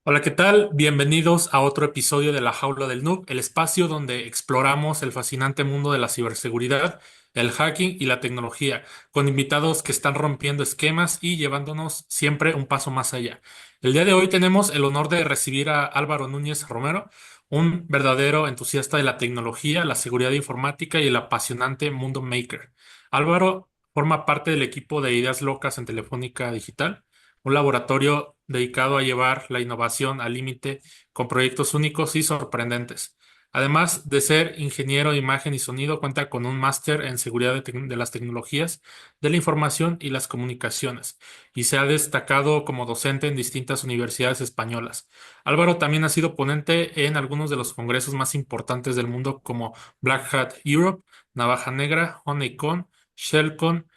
Hola, ¿qué tal? Bienvenidos a otro episodio de La Jaula del Noob, el espacio donde exploramos el fascinante mundo de la ciberseguridad, el hacking y la tecnología, con invitados que están rompiendo esquemas y llevándonos siempre un paso más allá. El día de hoy tenemos el honor de recibir a Álvaro Núñez Romero, un verdadero entusiasta de la tecnología, la seguridad informática y el apasionante mundo maker. Álvaro forma parte del equipo de Ideas Locas en Telefónica Digital, un laboratorio dedicado a llevar la innovación al límite con proyectos únicos y sorprendentes. Además de ser ingeniero de imagen y sonido, cuenta con un máster en seguridad de las tecnologías de la información y las comunicaciones, y se ha destacado como docente en distintas universidades españolas. Álvaro también ha sido ponente en algunos de los congresos más importantes del mundo como Black Hat Europe, Navaja Negra, Honeycon, Shellcon,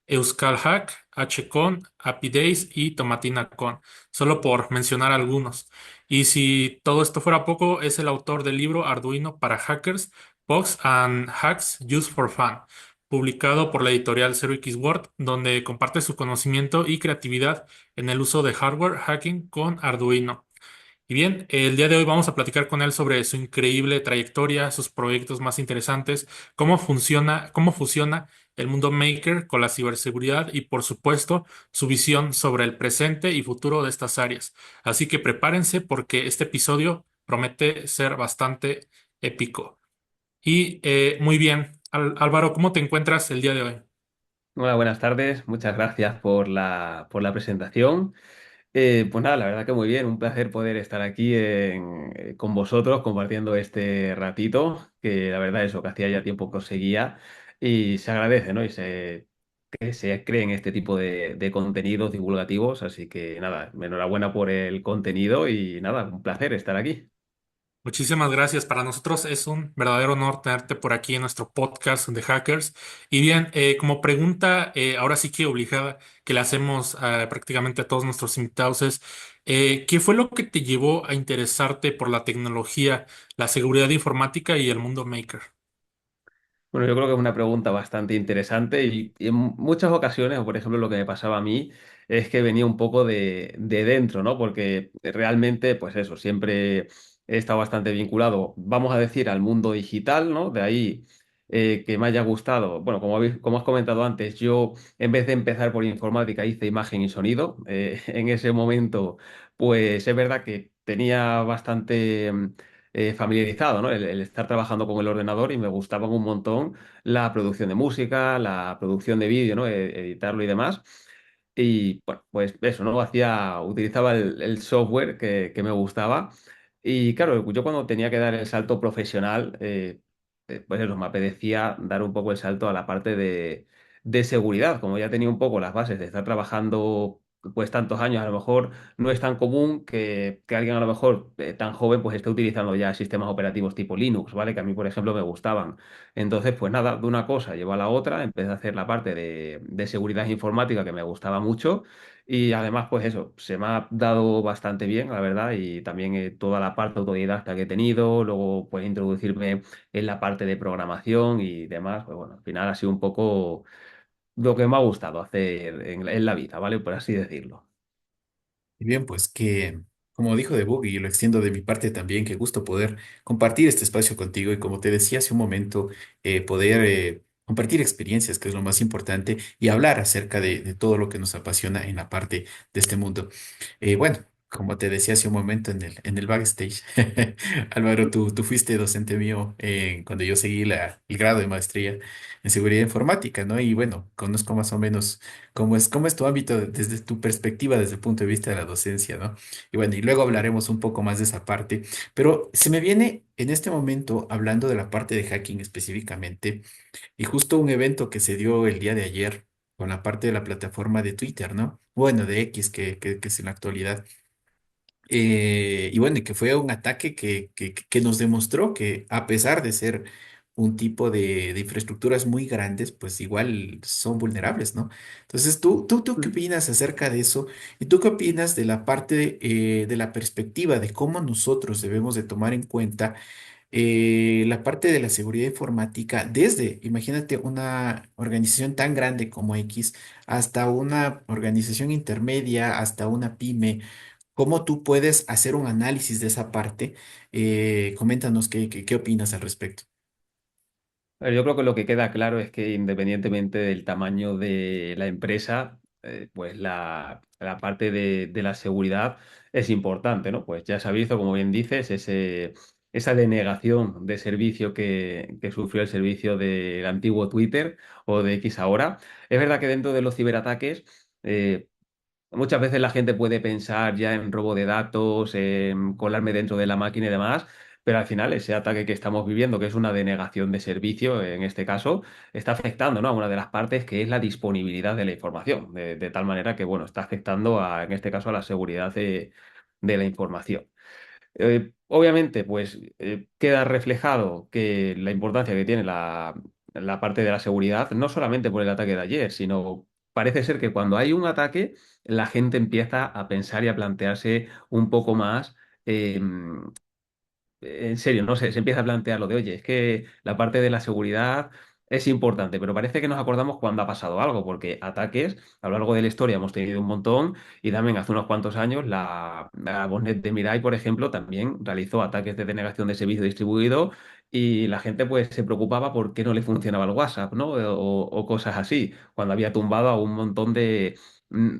Euskal Hack, HCon, Happy Days y TomatinaCon, solo por mencionar algunos. Y si todo esto fuera poco, es el autor del libro Arduino para Hackers, Bugs and Hacks Used for Fun, publicado por la editorial Zero X Word, donde comparte su conocimiento y creatividad en el uso de hardware hacking con Arduino. Y bien, el día de hoy vamos a platicar con él sobre su increíble trayectoria, sus proyectos más interesantes, cómo fusiona el mundo maker con la ciberseguridad y, por supuesto, su visión sobre el presente y futuro de estas áreas. Así que prepárense porque este episodio promete ser bastante épico. Y muy bien, Álvaro, ¿cómo te encuentras el día de hoy? Hola, buenas tardes. Muchas gracias por la presentación. Pues nada, la verdad que muy bien. Un placer poder estar aquí con vosotros compartiendo este ratito, que la verdad es lo que hacía ya tiempo que os seguía y se agradece, ¿no? Que se creen este tipo de contenidos divulgativos. Así que nada, enhorabuena por el contenido y nada, un placer estar aquí. Muchísimas gracias. Para nosotros es un verdadero honor tenerte por aquí en nuestro podcast de Hackers. Y bien, como pregunta, ahora sí que obligada, que le hacemos prácticamente a todos nuestros invitados es, ¿qué fue lo que te llevó a interesarte por la tecnología, la seguridad informática y el mundo maker? Bueno, yo creo que es una pregunta bastante interesante y en muchas ocasiones, o por ejemplo lo que me pasaba a mí, es que venía un poco de dentro, ¿no? Porque realmente, pues eso, siempre he estado bastante vinculado, vamos a decir, al mundo digital, ¿no? De ahí que me haya gustado. Bueno, como has comentado antes, yo en vez de empezar por informática hice imagen y sonido. En ese momento, pues es verdad que tenía bastante familiarizado, ¿no? El estar trabajando con el ordenador y me gustaba un montón la producción de música, la producción de vídeo, ¿no? Editarlo y demás. Y bueno, pues eso, ¿no? Utilizaba el software que me gustaba. Y claro, yo cuando tenía que dar el salto profesional, pues eso, me apetecía dar un poco el salto a la parte de seguridad. Como ya tenía un poco las bases de estar trabajando pues tantos años, a lo mejor no es tan común que alguien a lo mejor tan joven pues esté utilizando ya sistemas operativos tipo Linux, ¿vale? Que a mí, por ejemplo, me gustaban. Entonces, pues nada, de una cosa llevo a la otra, empecé a hacer la parte de seguridad informática que me gustaba mucho y además, pues eso, se me ha dado bastante bien, la verdad, y también toda la parte autodidacta que he tenido, luego pues introducirme en la parte de programación y demás, pues bueno, al final ha sido un poco lo que me ha gustado hacer en la vida, ¿vale? Por así decirlo. Y bien, pues que, como dijo de Bug, y lo extiendo de mi parte también, qué gusto poder compartir este espacio contigo y como te decía hace un momento, poder compartir experiencias, que es lo más importante, y hablar acerca de todo lo que nos apasiona en la parte de este mundo. Bueno, como te decía hace un momento en el backstage, Álvaro, tú fuiste docente mío cuando yo seguí el grado de maestría en seguridad informática, ¿no? Y bueno, conozco más o menos cómo es tu ámbito desde tu perspectiva, desde el punto de vista de la docencia, ¿no? Y bueno, y luego hablaremos un poco más de esa parte, pero se me viene en este momento, hablando de la parte de hacking específicamente, y justo un evento que se dio el día de ayer con la parte de la plataforma de Twitter, ¿no? Bueno, de X, que es en la actualidad. Y bueno, y que fue un ataque que nos demostró que a pesar de ser un tipo de infraestructuras muy grandes, pues igual son vulnerables, ¿no? Entonces, ¿tú qué opinas acerca de eso? ¿Y tú qué opinas de la parte de la perspectiva de cómo nosotros debemos de tomar en cuenta la parte de la seguridad informática desde, imagínate, una organización tan grande como X hasta una organización intermedia, hasta una pyme? ¿Cómo tú puedes hacer un análisis de esa parte? Coméntanos qué opinas al respecto. A ver, yo creo que lo que queda claro es que independientemente del tamaño de la empresa, pues la parte de la seguridad es importante, ¿no? Pues ya se ha visto, como bien dices, esa denegación de servicio que sufrió el servicio del antiguo Twitter o de X ahora. Es verdad que dentro de los ciberataques, eh, muchas veces la gente puede pensar ya en robo de datos, en colarme dentro de la máquina y demás, pero al final ese ataque que estamos viviendo, que es una denegación de servicio en este caso, está afectando, ¿no?, a una de las partes que es la disponibilidad de la información, de tal manera que, bueno, está afectando en este caso a la seguridad de la información. Obviamente, pues queda reflejado que la importancia que tiene la parte de la seguridad, no solamente por el ataque de ayer, sino parece ser que cuando hay un ataque, la gente empieza a pensar y a plantearse un poco más. En serio, no sé, se empieza a plantear lo de, oye, es que la parte de la seguridad es importante, pero parece que nos acordamos cuando ha pasado algo, porque ataques a lo largo de la historia hemos tenido un montón y también hace unos cuantos años la botnet de Mirai, por ejemplo, también realizó ataques de denegación de servicio distribuido y la gente pues se preocupaba por qué no le funcionaba el WhatsApp, ¿no? O cosas así, cuando había tumbado a un montón de... mm,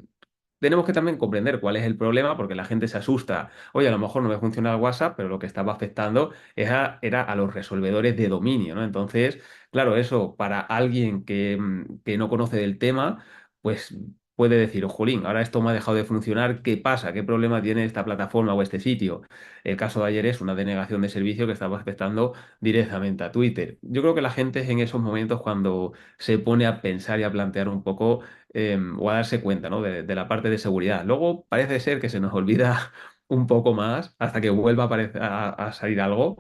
Tenemos que también comprender cuál es el problema porque la gente se asusta. Oye, a lo mejor no me funciona el WhatsApp, pero lo que estaba afectando era a los resolvedores de dominio, ¿no? Entonces, claro, eso para alguien que no conoce del tema, pues puede decir, jolín, ahora esto me ha dejado de funcionar, ¿qué pasa? ¿Qué problema tiene esta plataforma o este sitio? El caso de ayer es una denegación de servicio que estaba afectando directamente a Twitter. Yo creo que la gente es en esos momentos cuando se pone a pensar y a plantear un poco o a darse cuenta, ¿no?, de la parte de seguridad. Luego parece ser que se nos olvida un poco más hasta que vuelva a, a salir algo.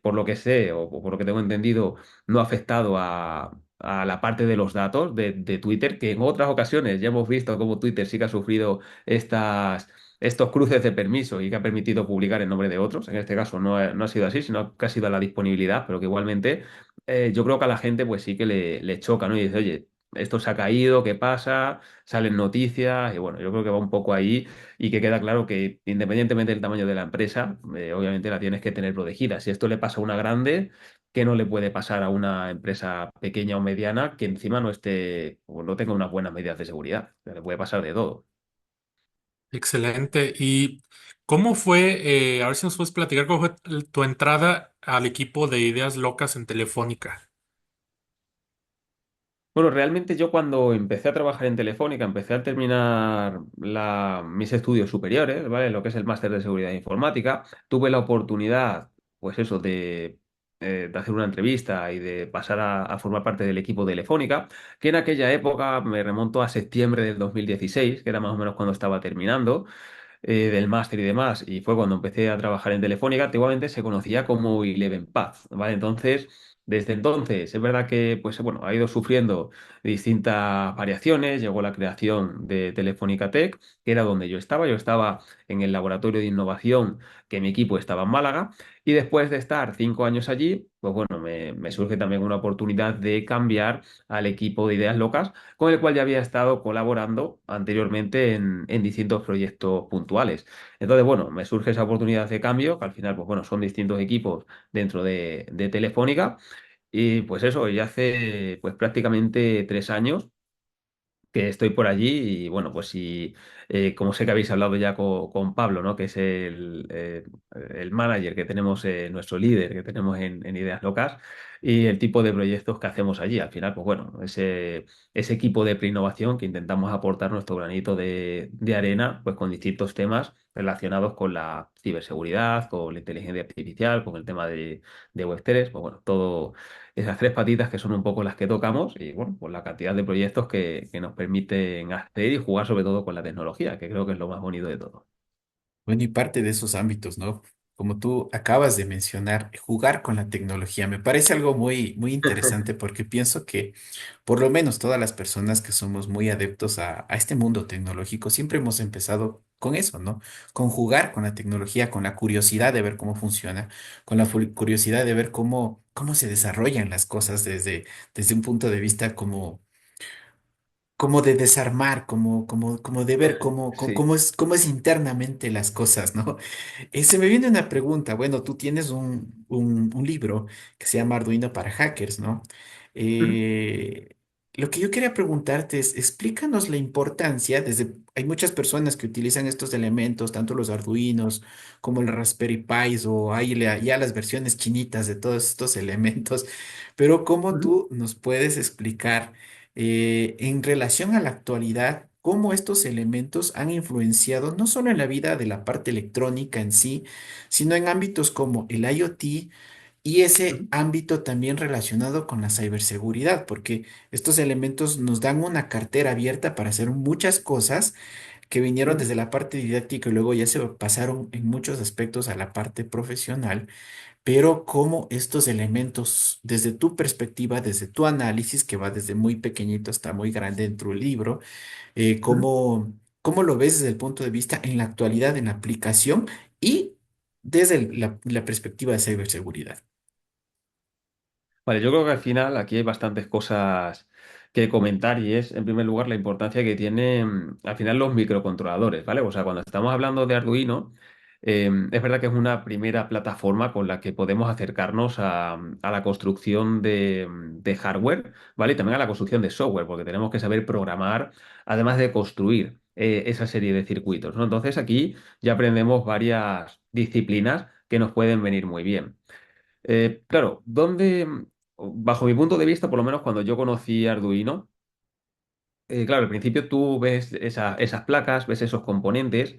Por lo que sé o por lo que tengo entendido, no ha afectado a la parte de los datos de Twitter, que en otras ocasiones ya hemos visto cómo Twitter sí que ha sufrido estos cruces de permiso y que ha permitido publicar en nombre de otros. En este caso no ha sido así, sino que ha sido a la disponibilidad, pero que igualmente yo creo que a la gente pues sí que le choca, ¿no? Y dice, oye, esto se ha caído, ¿qué pasa? Salen noticias y bueno, yo creo que va un poco ahí y que queda claro que independientemente del tamaño de la empresa, obviamente la tienes que tener protegida. Si esto le pasa a una grande, ¿qué no le puede pasar a una empresa pequeña o mediana que encima no esté o no tenga unas buenas medidas de seguridad? Le puede pasar de todo. Excelente. ¿Y cómo fue, a ver si nos puedes platicar cómo fue tu entrada al equipo de Ideas Locas en Telefónica? Bueno, realmente yo cuando empecé a trabajar en Telefónica, empecé a terminar mis estudios superiores, ¿vale? Lo que es el máster de seguridad informática, tuve la oportunidad, pues eso, de hacer una entrevista y de pasar a formar parte del equipo de Telefónica, que en aquella época me remonto a septiembre del 2016, que era más o menos cuando estaba terminando del máster y demás, y fue cuando empecé a trabajar en Telefónica, antiguamente se conocía como Eleven Path, ¿vale? Entonces, desde entonces, es verdad que, pues bueno, ha ido sufriendo distintas variaciones, llegó la creación de Telefónica Tech, que era donde yo estaba en el laboratorio de innovación, que mi equipo estaba en Málaga, y después de estar 5 años allí, pues bueno, me surge también una oportunidad de cambiar al equipo de Ideas Locas con el cual ya había estado colaborando anteriormente en distintos proyectos puntuales. Entonces, bueno, me surge esa oportunidad de cambio, que al final, pues bueno, son distintos equipos dentro de Telefónica. Y pues eso, ya hace pues prácticamente 3 años que estoy por allí y bueno, pues si, como sé que habéis hablado ya con Pablo, ¿no? Que es el manager que tenemos, nuestro líder que tenemos en Ideas Locas y el tipo de proyectos que hacemos allí. Al final, pues bueno, ese equipo de preinnovación que intentamos aportar nuestro granito de arena, pues con distintos temas relacionados con la ciberseguridad, con la inteligencia artificial, con el tema de Web3, pues bueno, todo esas tres patitas que son un poco las que tocamos y bueno, pues la cantidad de proyectos que nos permiten hacer y jugar sobre todo con la tecnología, que creo que es lo más bonito de todo. Bueno, y parte de esos ámbitos, ¿no? Como tú acabas de mencionar, jugar con la tecnología me parece algo muy interesante porque pienso que por lo menos todas las personas que somos muy adeptos a este mundo tecnológico siempre hemos empezado con eso, ¿no? Con jugar con la tecnología, con la curiosidad de ver cómo funciona, con la curiosidad de ver cómo se desarrollan las cosas desde un punto de vista como como de desarmar, como de ver Sí. cómo es internamente las cosas, ¿no? Se me viene una pregunta. Bueno, tú tienes un libro que se llama Arduino para hackers, ¿no? Ujú, Eh, lo que yo quería preguntarte es, explícanos la importancia, hay muchas personas que utilizan estos elementos, tanto los Arduinos como el Raspberry Pis o hay ya las versiones chinitas de todos estos elementos, pero ¿cómo ujú, tú nos puedes explicar en relación a la actualidad, cómo estos elementos han influenciado no solo en la vida de la parte electrónica en sí, sino en ámbitos como el IoT y ese ujú, ámbito también relacionado con la ciberseguridad, porque estos elementos nos dan una cartera abierta para hacer muchas cosas que vinieron ujú. desde la parte didáctica y luego ya se pasaron en muchos aspectos a la parte profesional, pero cómo estos elementos, desde tu perspectiva, desde tu análisis, que va desde muy pequeñito hasta muy grande dentro del libro, Ujú. cómo lo ves desde el punto de vista en la actualidad, en la aplicación y desde la perspectiva de ciberseguridad. Vale, yo creo que al final aquí hay bastantes cosas que comentar y es, en primer lugar, la importancia que tienen al final los microcontroladores, ¿vale? O sea, cuando estamos hablando de Arduino, es verdad que es una primera plataforma con la que podemos acercarnos a la construcción de hardware, ¿vale? Y también a la construcción de software, porque tenemos que saber programar, además de construir esa serie de circuitos, ¿no? Entonces aquí ya aprendemos varias disciplinas que nos pueden venir muy bien. Claro, bajo mi punto de vista, por lo menos cuando yo conocí Arduino, claro, al principio tú ves esas placas, ves esos componentes.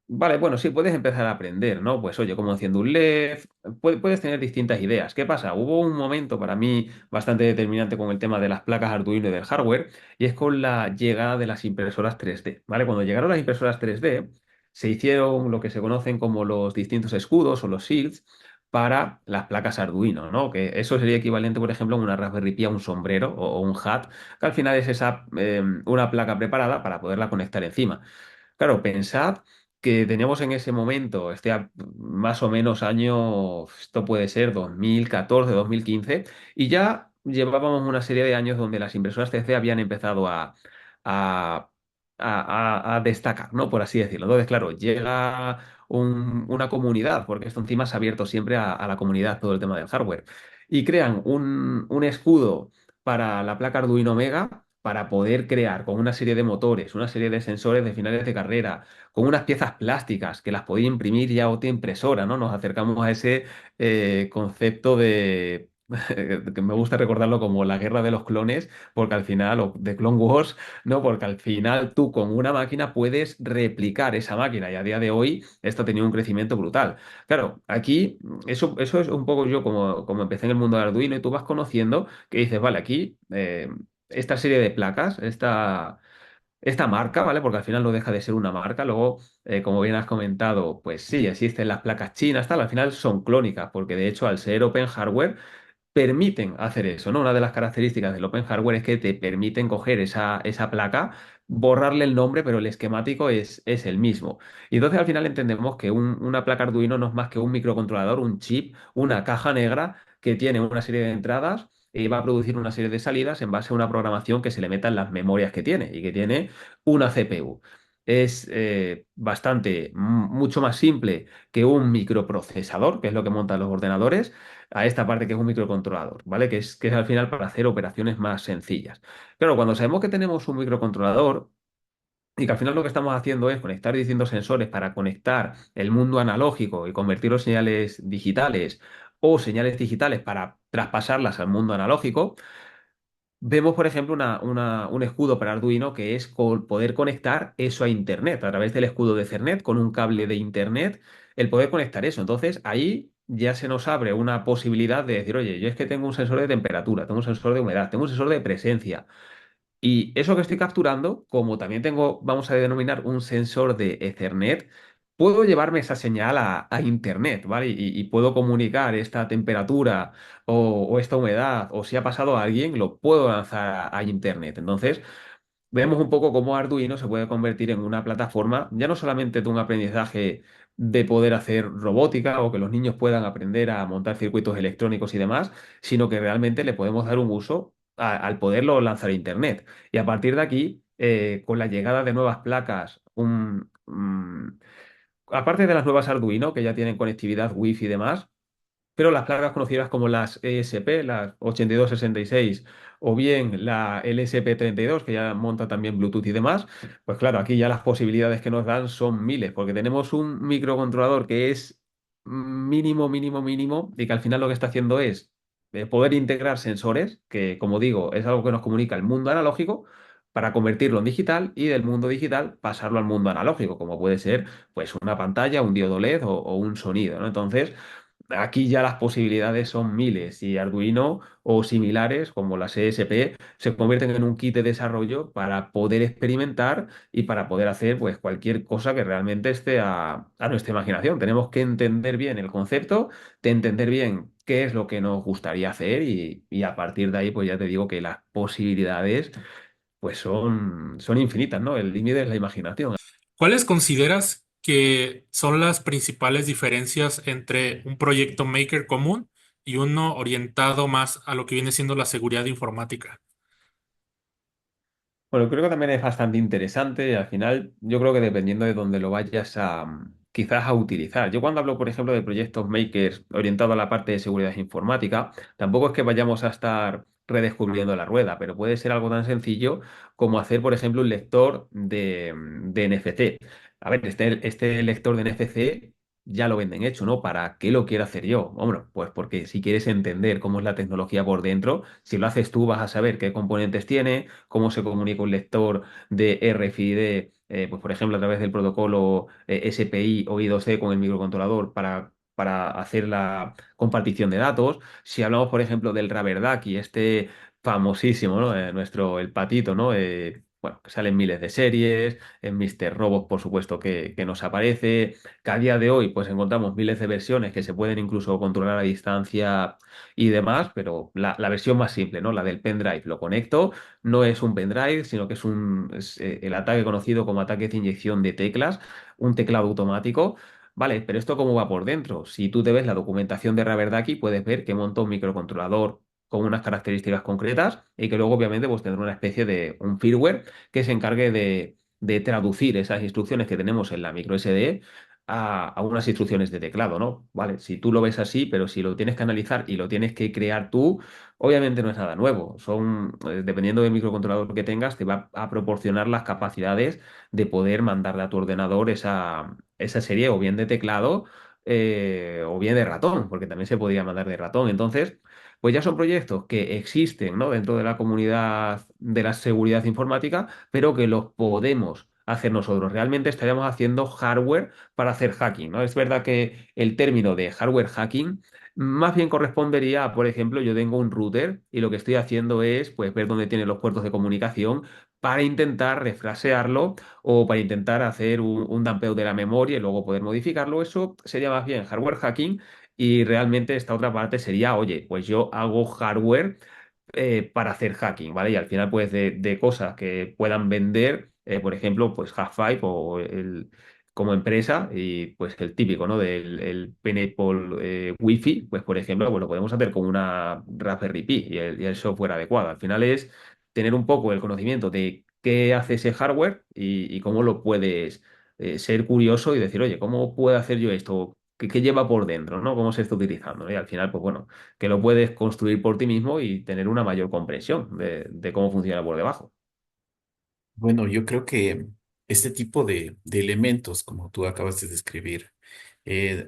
Vale, bueno, sí, puedes empezar a aprender, ¿no? Pues oye, cómo enciendo un LED, puedes tener distintas ideas. ¿Qué pasa? Hubo un momento para mí bastante determinante con el tema de las placas Arduino y del hardware, y es con la llegada de las impresoras 3D, ¿vale? Cuando llegaron las impresoras 3D, se hicieron lo que se conocen como los distintos escudos o los shields para las placas Arduino, ¿no? Que eso sería equivalente, por ejemplo, a una Raspberry Pi, a un sombrero o un hat, que al final es una placa preparada para poderla conectar encima. Claro, pensad que teníamos en ese momento, más o menos año, esto puede ser 2014, 2015, y ya llevábamos una serie de años donde las impresoras 3D habían empezado a, a destacar, ¿no? Por así decirlo. Entonces, claro, llega una comunidad, porque esto encima se ha abierto siempre a la comunidad, todo el tema del hardware, y crean un escudo para la placa Arduino Mega para poder crear con una serie de motores, una serie de sensores de finales de carrera, con unas piezas plásticas que las podía imprimir ya otra impresora, ¿no? Nos acercamos a ese concepto de, que me gusta recordarlo como la guerra de los clones, porque al final, o de Clone Wars, ¿no? Porque al final tú con una máquina puedes replicar esa máquina y a día de hoy esto ha tenido un crecimiento brutal. Claro, aquí eso es un poco yo como empecé en el mundo de Arduino y tú vas conociendo que dices, vale, aquí esta serie de placas, esta marca, ¿vale? Porque al final no deja de ser una marca. Luego, como bien has comentado, pues sí, existen las placas chinas, tal, al final son clónicas, porque de hecho al ser open hardware permiten hacer eso, ¿no? Una de las características del open hardware es que te permiten coger esa placa, borrarle el nombre, pero el esquemático es el mismo. Y entonces al final entendemos que una placa Arduino no es más que un microcontrolador, un chip, una caja negra que tiene una serie de entradas y va a producir una serie de salidas en base a una programación que se le meta en las memorias que tiene y que tiene una CPU. Es mucho más simple que un microprocesador, que es lo que montan los ordenadores, a esta parte que es un microcontrolador, ¿vale? Que es al final para hacer operaciones más sencillas. Claro, cuando sabemos que tenemos un microcontrolador y que al final lo que estamos haciendo es conectar distintos sensores para conectar el mundo analógico y convertirlos en señales digitales o señales digitales para traspasarlas al mundo analógico, vemos, por ejemplo, un escudo para Arduino que es poder conectar eso a Internet, a través del escudo de Ethernet, con un cable de Internet, el poder conectar eso. Entonces, ahí ya se nos abre una posibilidad de decir, oye, yo es que tengo un sensor de temperatura, tengo un sensor de humedad, tengo un sensor de presencia. Y eso que estoy capturando, como también tengo, vamos a denominar un sensor de Ethernet, puedo llevarme esa señal a Internet, ¿vale? Y puedo comunicar esta temperatura o esta humedad, o si ha pasado a alguien, lo puedo lanzar a Internet. Entonces, vemos un poco cómo Arduino se puede convertir en una plataforma, ya no solamente de un aprendizaje de poder hacer robótica o que los niños puedan aprender a montar circuitos electrónicos y demás, sino que realmente le podemos dar un uso al poderlo lanzar a Internet. Y a partir de aquí, con la llegada de nuevas placas, aparte de las nuevas Arduino, que ya tienen conectividad Wi-Fi y demás, pero las placas conocidas como las ESP, las 8266, o bien la LSP32, que ya monta también Bluetooth y demás, pues claro, aquí ya las posibilidades que nos dan son miles, porque tenemos un microcontrolador que es mínimo, mínimo, mínimo, y que al final lo que está haciendo es poder integrar sensores, que como digo, es algo que nos comunica el mundo analógico, para convertirlo en digital y del mundo digital pasarlo al mundo analógico, como puede ser pues una pantalla, un diodo LED o un sonido, ¿no? Entonces, aquí ya las posibilidades son miles y Arduino o similares como las ESP se convierten en un kit de desarrollo para poder experimentar y para poder hacer pues cualquier cosa que realmente esté a nuestra imaginación. Tenemos que entender bien el concepto, de entender bien qué es lo que nos gustaría hacer y a partir de ahí pues ya te digo que las posibilidades pues son infinitas, ¿no? El límite es la imaginación. ¿Cuáles consideras que son las principales diferencias entre un proyecto Maker común y uno orientado más a lo que viene siendo la seguridad informática? Bueno, creo que también es bastante interesante y al final yo creo que dependiendo de dónde lo vayas a quizás a utilizar. Yo cuando hablo, por ejemplo, de proyectos makers orientados a la parte de seguridad informática, tampoco es que vayamos a estar redescubriendo la rueda, pero puede ser algo tan sencillo como hacer, por ejemplo, un lector de NFC. A ver, este lector de NFC ya lo venden hecho, ¿no? ¿Para qué lo quiero hacer yo? Bueno, pues porque si quieres entender cómo es la tecnología por dentro, si lo haces tú vas a saber qué componentes tiene, cómo se comunica un lector de RFID, pues por ejemplo a través del protocolo SPI o I2C con el microcontrolador para hacer la compartición de datos. Si hablamos, por ejemplo, del Rubberducky, este famosísimo, ¿no? El patito, ¿no? Bueno, que salen miles de series, en Mr. Robot, por supuesto, que nos aparece, que a día de hoy, pues encontramos miles de versiones que se pueden incluso controlar a distancia y demás, pero la versión más simple, ¿no? La del pendrive, lo conecto, no es un pendrive, sino que es el ataque conocido como ataque de inyección de teclas, un teclado automático. Vale, pero esto cómo va por dentro. Si tú te ves la documentación de Rubberducky, puedes ver que monta un microcontrolador con unas características concretas y que luego obviamente pues tendrá una especie de un firmware que se encargue de traducir esas instrucciones que tenemos en la micro SD a unas instrucciones de teclado, ¿no? Vale, si tú lo ves así, pero si lo tienes que analizar y lo tienes que crear tú, obviamente no es nada nuevo. Dependiendo del microcontrolador que tengas, te va a proporcionar las capacidades de poder mandarle a tu ordenador esa serie o bien de teclado o bien de ratón, porque también se podría mandar de ratón. Entonces, pues ya son proyectos que existen, ¿no? Dentro de la comunidad de la seguridad informática, pero que los podemos hacer nosotros. Realmente estaríamos haciendo hardware para hacer hacking, ¿no? Es verdad que el término de hardware hacking más bien correspondería a, por ejemplo, yo tengo un router y lo que estoy haciendo es, pues, ver dónde tiene los puertos de comunicación para intentar refrasearlo o para intentar hacer un dumpeo de la memoria y luego poder modificarlo. Eso sería más bien hardware hacking y realmente esta otra parte sería, oye, pues yo hago hardware para hacer hacking, ¿vale? Y al final, pues, de cosas que puedan vender, por ejemplo, pues Half-Five como empresa y pues el típico, ¿no? Del el Pineapple Wi-Fi, pues por ejemplo, pues lo podemos hacer con una Raspberry Pi y el software adecuado. Al final es tener un poco el conocimiento de qué hace ese hardware y cómo lo puedes ser curioso y decir, oye, ¿cómo puedo hacer yo esto? ¿Qué lleva por dentro, ¿no? ¿Cómo se está utilizando? ¿No? Y al final, pues bueno, que lo puedes construir por ti mismo y tener una mayor comprensión de cómo funciona por debajo. Bueno, yo creo que este tipo de elementos, como tú acabas de describir,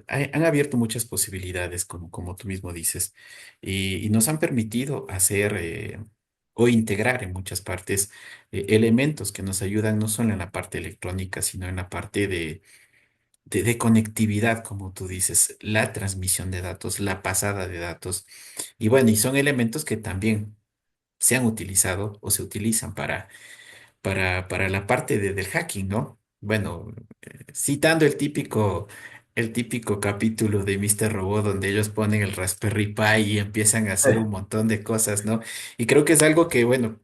han abierto muchas posibilidades, como tú mismo dices, y nos han permitido hacer o integrar en muchas partes elementos que nos ayudan no solo en la parte electrónica, sino en la parte de conectividad, como tú dices, la transmisión de datos, la pasada de datos. Y bueno, y son elementos que también se han utilizado o se utilizan para la parte del hacking, ¿no? Bueno, citando el típico capítulo de Mr. Robot donde ellos ponen el Raspberry Pi y empiezan a hacer un montón de cosas, ¿no? Y creo que es algo que, bueno,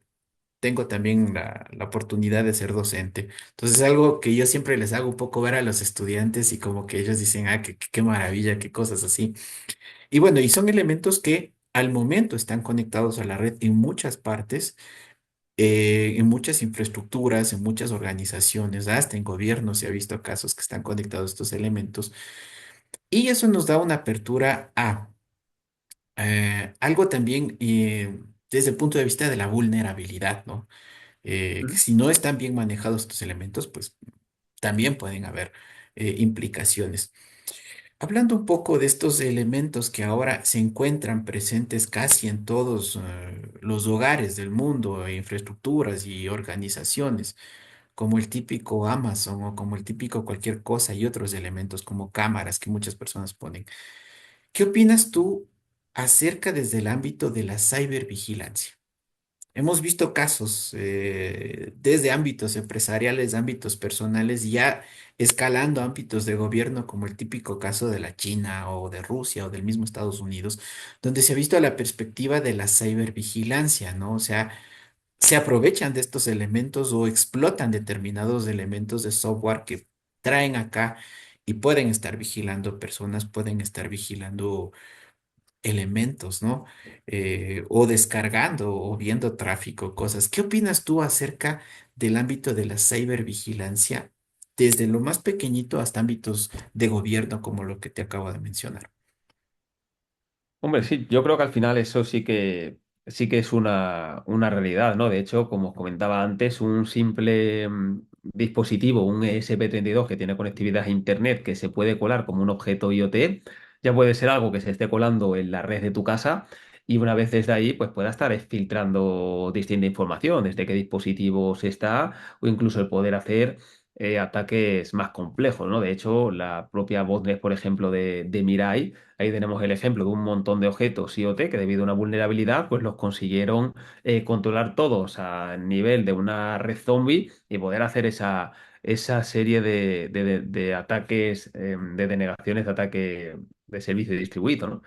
tengo también la oportunidad de ser docente. Entonces es algo que yo siempre les hago un poco ver a los estudiantes y como que ellos dicen, ah, qué maravilla, qué cosas así. Y bueno, y son elementos que al momento están conectados a la red en muchas partes, en muchas infraestructuras, en muchas organizaciones, hasta en gobiernos se ha visto casos que están conectados estos elementos. Y eso nos da una apertura a algo también desde el punto de vista de la vulnerabilidad, ¿no? Que Ujú. si no están bien manejados estos elementos, pues también pueden haber implicaciones. Hablando un poco de estos elementos que ahora se encuentran presentes casi en todos los hogares del mundo, infraestructuras y organizaciones, como el típico Amazon o como el típico cualquier cosa y otros elementos como cámaras que muchas personas ponen. ¿Qué opinas tú acerca desde el ámbito de la cibervigilancia? Hemos visto casos desde ámbitos empresariales, ámbitos personales, ya escalando ámbitos de gobierno, como el típico caso de la China o de Rusia o del mismo Estados Unidos, donde se ha visto la perspectiva de la cibervigilancia, ¿no? O sea, se aprovechan de estos elementos o explotan determinados elementos de software que traen acá y pueden estar vigilando personas, pueden estar vigilando elementos, ¿no? O descargando o viendo tráfico, cosas. ¿Qué opinas tú acerca del ámbito de la cibervigilancia, desde lo más pequeñito hasta ámbitos de gobierno, como lo que te acabo de mencionar? Hombre, sí, yo creo que al final eso sí que es una realidad, ¿no? De hecho, como os comentaba antes, un simple dispositivo, un ESP32 que tiene conectividad a Internet, que se puede colar como un objeto IoT, ya puede ser algo que se esté colando en la red de tu casa y una vez desde ahí, pues pueda estar filtrando distinta información, desde qué dispositivos está o incluso el poder hacer ataques más complejos, ¿no? De hecho, la propia botnet, por ejemplo, de Mirai. Ahí tenemos el ejemplo de un montón de objetos IoT que debido a una vulnerabilidad pues los consiguieron controlar todos a nivel de una red zombie y poder hacer esa serie de ataques, de denegaciones de ataque de servicio distribuido, ¿no?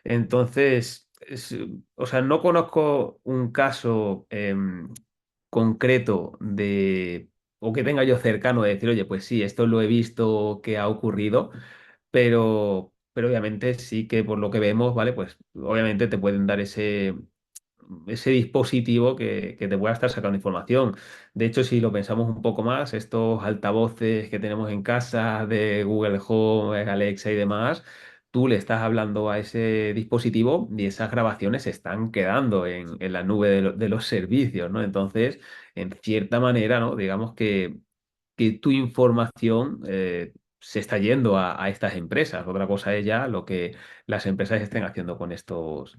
Entonces, o sea, no conozco un caso concreto o que tenga yo cercano de decir, oye, pues sí, esto lo he visto que ha ocurrido, pero obviamente sí que por lo que vemos, ¿vale? Pues obviamente te pueden dar ese dispositivo que te pueda estar sacando información. De hecho, si lo pensamos un poco más, estos altavoces que tenemos en casa de Google Home, Alexa y demás, tú le estás hablando a ese dispositivo y esas grabaciones se están quedando en la nube de los servicios, ¿no? Entonces, en cierta manera, ¿no? Digamos que tu información se está yendo a estas empresas. Otra cosa es ya lo que las empresas estén haciendo con estos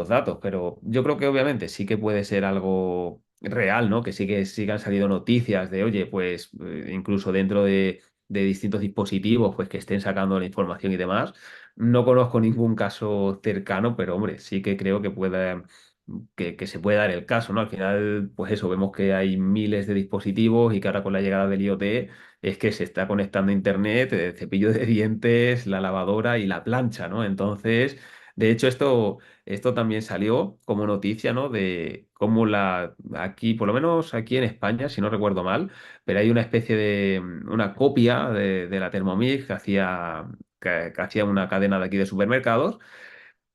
datos, pero yo creo que obviamente sí que puede ser algo real, ¿no? Sí que han salido noticias de, oye, pues incluso dentro de distintos dispositivos, pues que estén sacando la información y demás. No conozco ningún caso cercano, pero hombre, sí que creo que se puede dar el caso, ¿no? Al final, pues eso, vemos que hay miles de dispositivos y que ahora con la llegada del IoT es que se está conectando a Internet, el cepillo de dientes, la lavadora y la plancha, ¿no? Entonces, de hecho, esto también salió como noticia, ¿no? De cómo aquí, por lo menos aquí en España, si no recuerdo mal, pero hay una especie una copia de la Thermomix que hacía una cadena de aquí de supermercados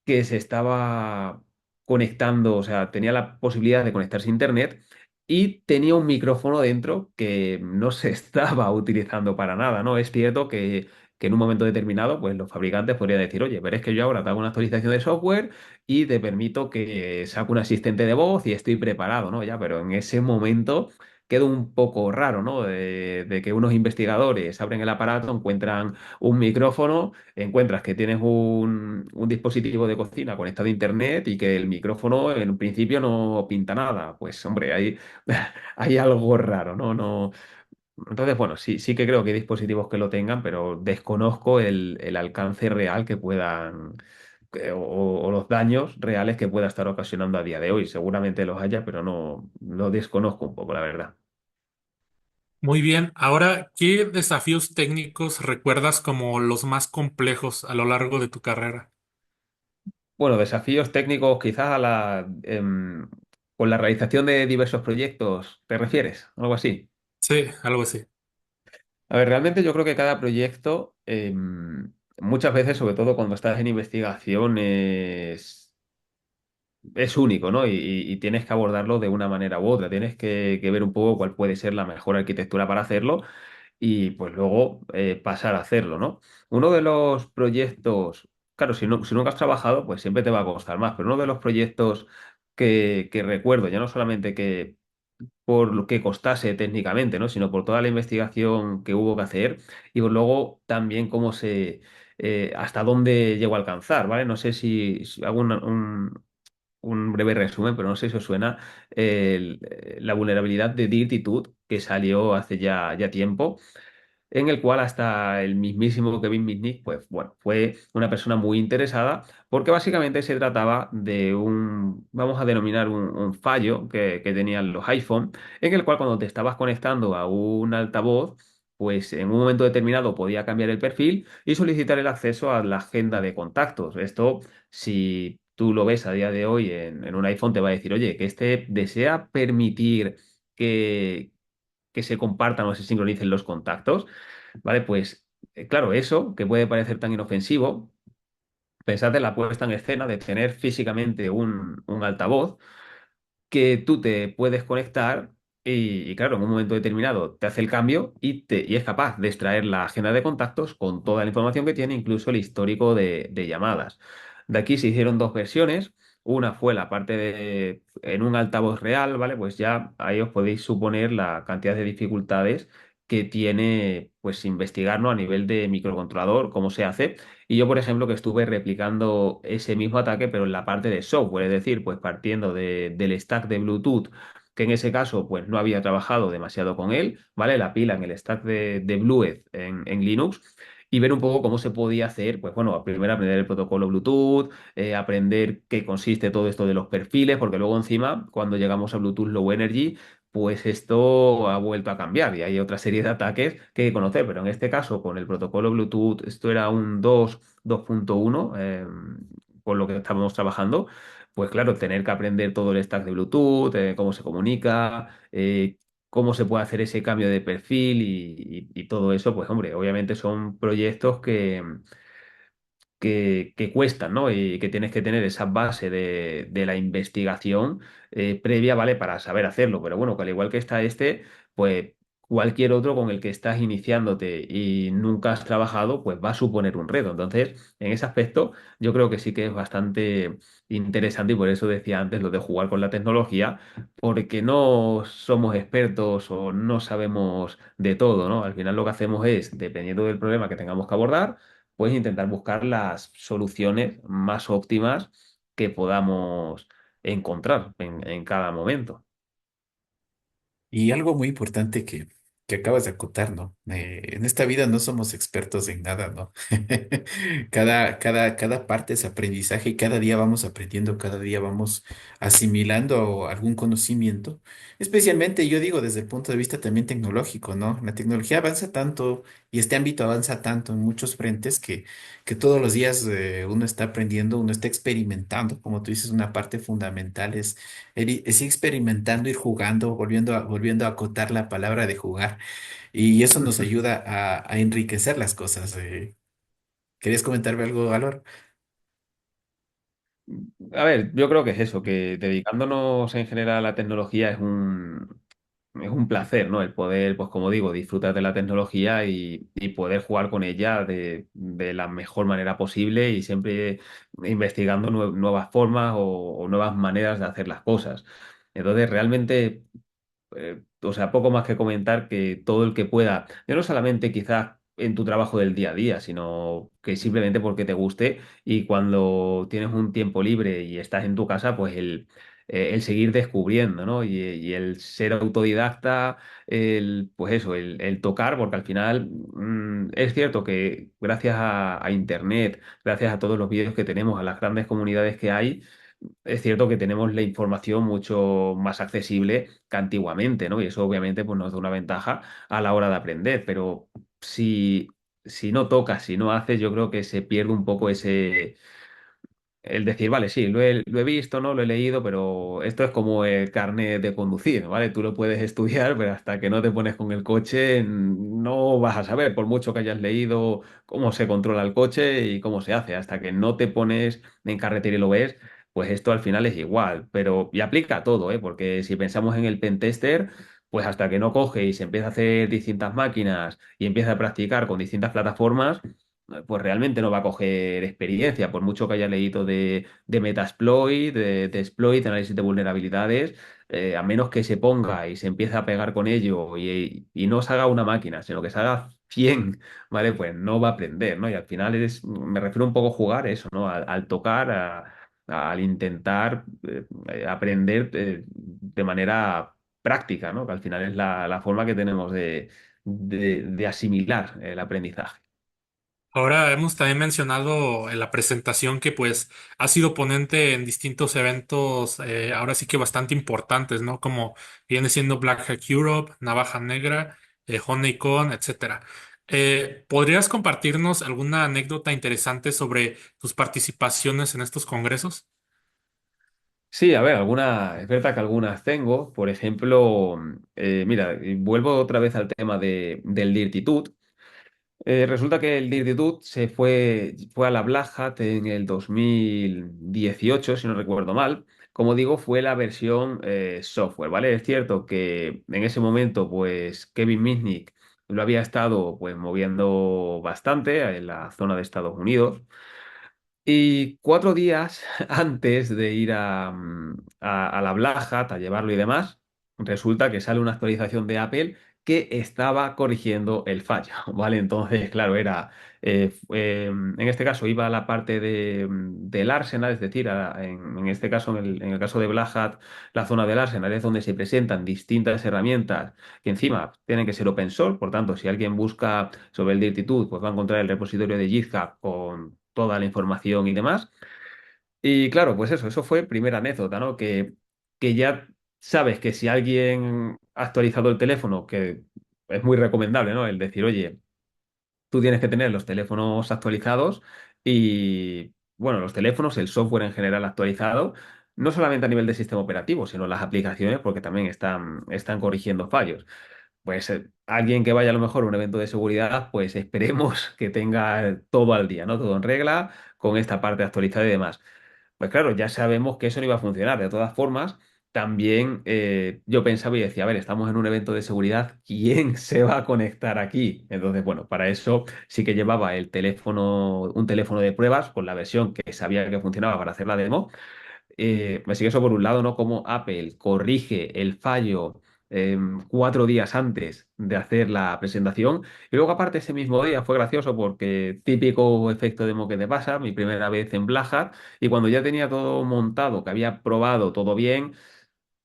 que se estaba conectando, o sea, tenía la posibilidad de conectarse a Internet y tenía un micrófono dentro que no se estaba utilizando para nada, ¿no? Es cierto que en un momento determinado, pues los fabricantes podrían decir, oye, pero es que yo ahora te hago una actualización de software y te permito que saque un asistente de voz y estoy preparado, ¿no? Ya, pero en ese momento quedó un poco raro, ¿no? De que unos investigadores abren el aparato, encuentran un micrófono, encuentras que tienes un dispositivo de cocina conectado a internet y que el micrófono en un principio no pinta nada. Pues hombre, hay algo raro, ¿no? Entonces, bueno, sí que creo que hay dispositivos que lo tengan, pero desconozco el alcance real que puedan, o los daños reales que pueda estar ocasionando a día de hoy. Seguramente los haya, pero no lo desconozco un poco, la verdad. Muy bien. Ahora, ¿qué desafíos técnicos recuerdas como los más complejos a lo largo de tu carrera? Bueno, desafíos técnicos quizás con la realización de diversos proyectos, ¿te refieres? Algo así. Sí, algo así. A ver, realmente yo creo que cada proyecto muchas veces, sobre todo cuando estás en investigación, es único, ¿no? Y tienes que abordarlo de una manera u otra. Tienes que ver un poco cuál puede ser la mejor arquitectura para hacerlo y pues luego pasar a hacerlo, ¿no? Uno de los proyectos, claro, si nunca has trabajado, pues siempre te va a costar más, pero uno de los proyectos que recuerdo, ya no solamente que por lo que costase técnicamente, ¿no? Sino por toda la investigación que hubo que hacer y luego también cómo hasta dónde llegó a alcanzar, ¿vale? No sé si hago un breve resumen, pero no sé si os suena la vulnerabilidad de Dirtitude que salió hace ya tiempo en el cual hasta el mismísimo Kevin Mitnick, pues bueno, fue una persona muy interesada, porque básicamente se trataba de vamos a denominar un fallo que tenían los iPhone, en el cual cuando te estabas conectando a un altavoz, pues en un momento determinado podía cambiar el perfil y solicitar el acceso a la agenda de contactos. Esto, si tú lo ves a día de hoy en un iPhone, te va a decir, oye, que este desea permitir que que se compartan o se sincronicen los contactos. ¿Vale? Pues claro, eso que puede parecer tan inofensivo, pensad en la puesta en escena de tener físicamente un altavoz que tú te puedes conectar y, claro, en un momento determinado te hace el cambio y es capaz de extraer la agenda de contactos con toda la información que tiene, incluso el histórico de llamadas. De aquí se hicieron dos versiones. Una fue la parte en un altavoz real, ¿vale? Pues ya ahí os podéis suponer la cantidad de dificultades que tiene, pues, investigarlo a nivel de microcontrolador, cómo se hace. Y yo, por ejemplo, que estuve replicando ese mismo ataque, pero en la parte de software, es decir, pues partiendo del stack de Bluetooth, que en ese caso, pues no había trabajado demasiado con él, ¿vale? La pila en el stack de Bluetooth en Linux. Y ver un poco cómo se podía hacer, pues bueno, primero aprender el protocolo Bluetooth, aprender qué consiste todo esto de los perfiles, porque luego encima, cuando llegamos a Bluetooth Low Energy, pues esto ha vuelto a cambiar y hay otra serie de ataques que hay que conocer, pero en este caso con el protocolo Bluetooth, esto era un 2.1, por lo que estábamos trabajando, pues claro, tener que aprender todo el stack de Bluetooth, cómo se comunica, cómo se puede hacer ese cambio de perfil y todo eso, pues hombre, obviamente son proyectos que cuestan, ¿no? Y que tienes que tener esa base de la investigación previa, ¿vale? Para saber hacerlo. Pero bueno, que al igual que está este, pues cualquier otro con el que estás iniciándote y nunca has trabajado, pues va a suponer un reto. Entonces, en ese aspecto, yo creo que sí que es bastante interesante y por eso decía antes lo de jugar con la tecnología, porque no somos expertos o no sabemos de todo, ¿no? Al final lo que hacemos es, dependiendo del problema que tengamos que abordar, pues intentar buscar las soluciones más óptimas que podamos encontrar en cada momento. Y algo muy importante que acabas de acotar, ¿no? En esta vida no somos expertos en nada, ¿no? Cada parte es aprendizaje y cada día vamos aprendiendo, cada día vamos asimilando algún conocimiento. Especialmente, yo digo, desde el punto de vista también tecnológico, ¿no? La tecnología avanza tanto y este ámbito avanza tanto en muchos frentes que todos los días uno está aprendiendo, uno está experimentando, como tú dices, una parte fundamental es ir experimentando, ir jugando, volviendo a acotar la palabra de jugar. Y eso nos ayuda a enriquecer las cosas. ¿Querías comentarme algo, Valor? A ver, yo creo que es eso, que dedicándonos en general a la tecnología es un placer, ¿no? El poder, pues como digo, disfrutar de la tecnología y poder jugar con ella de la mejor manera posible y siempre investigando nuevas formas o nuevas maneras de hacer las cosas. Entonces, realmente o sea, poco más que comentar que todo el que pueda, ya no solamente quizás en tu trabajo del día a día, sino que simplemente porque te guste y cuando tienes un tiempo libre y estás en tu casa, pues el seguir descubriendo, ¿no? Y el ser autodidacta, pues eso, el tocar, porque al final es cierto que gracias a Internet, gracias a todos los vídeos que tenemos, a las grandes comunidades que hay, es cierto que tenemos la información mucho más accesible que antiguamente, ¿no? Y eso obviamente pues, nos da una ventaja a la hora de aprender, pero si, si no tocas, si no haces, yo creo que se pierde un poco el decir, vale, sí, lo he visto, ¿no? Lo he leído, pero esto es como el carnet de conducir, ¿vale? Tú lo puedes estudiar, pero hasta que no te pones con el coche no vas a saber, por mucho que hayas leído cómo se controla el coche y cómo se hace, hasta que no te pones en carretera y lo ves, pues esto al final es igual, pero y aplica a todo, ¿eh? Porque si pensamos en el pentester, pues hasta que no coge y se empieza a hacer distintas máquinas y empieza a practicar con distintas plataformas, pues realmente no va a coger experiencia, por mucho que haya leído de Metasploit, de exploit, de análisis de vulnerabilidades, a menos que se ponga y se empiece a pegar con ello y no se haga una máquina, sino que se haga 100, ¿vale? Pues no va a aprender, ¿no? Y al final me refiero un poco a jugar eso, ¿no? Al tocar, al intentar aprender de manera práctica, ¿no? Que al final es la forma que tenemos de asimilar el aprendizaje. Ahora hemos también mencionado en la presentación que pues ha sido ponente en distintos eventos, ahora sí que bastante importantes, ¿no? Como viene siendo Black Hack Europe, Navaja Negra, Honeycomb, etcétera. ¿Podrías compartirnos alguna anécdota interesante sobre tus participaciones en estos congresos? Sí, a ver, es verdad que algunas tengo. Por ejemplo, mira, y vuelvo otra vez al tema del Dirtitud. Resulta que el Dirtitud fue a la Black Hat en el 2018, si no recuerdo mal. Como digo, fue la versión software, ¿vale? Es cierto que en ese momento, pues, Kevin Mitnick lo había estado, pues, moviendo bastante en la zona de Estados Unidos. Y 4 días antes de ir a la Black Hat a llevarlo y demás, resulta que sale una actualización de Apple que estaba corrigiendo el fallo, ¿vale? Entonces, claro, en este caso iba a la parte del Arsenal, es decir, en este caso, en el caso de Black Hat, la zona del Arsenal es donde se presentan distintas herramientas que encima tienen que ser open source, por tanto, si alguien busca sobre el Dirtitude, pues va a encontrar el repositorio de GitHub con toda la información y demás. Y claro, pues eso fue primera anécdota, ¿no? Que ya sabes que si alguien ha actualizado el teléfono, que es muy recomendable, ¿no? El decir, oye, tú tienes que tener los teléfonos actualizados y, bueno, los teléfonos, el software en general actualizado, no solamente a nivel de sistema operativo, sino las aplicaciones, porque también están corrigiendo fallos. Pues alguien que vaya a lo mejor a un evento de seguridad, pues esperemos que tenga todo al día, ¿no? Todo en regla, con esta parte actualizada y demás. Pues claro, ya sabemos que eso no iba a funcionar. De todas formas, también yo pensaba y decía, a ver, estamos en un evento de seguridad, ¿quién se va a conectar aquí? Entonces, bueno, para eso sí que llevaba un teléfono de pruebas con la versión que sabía que funcionaba para hacer la demo. Me sigue eso por un lado, ¿no? Como Apple corrige el fallo 4 días antes de hacer la presentación. Y luego, aparte, ese mismo día fue gracioso porque típico efecto demo que te pasa, mi primera vez en Black Hat, y cuando ya tenía todo montado, que había probado todo bien.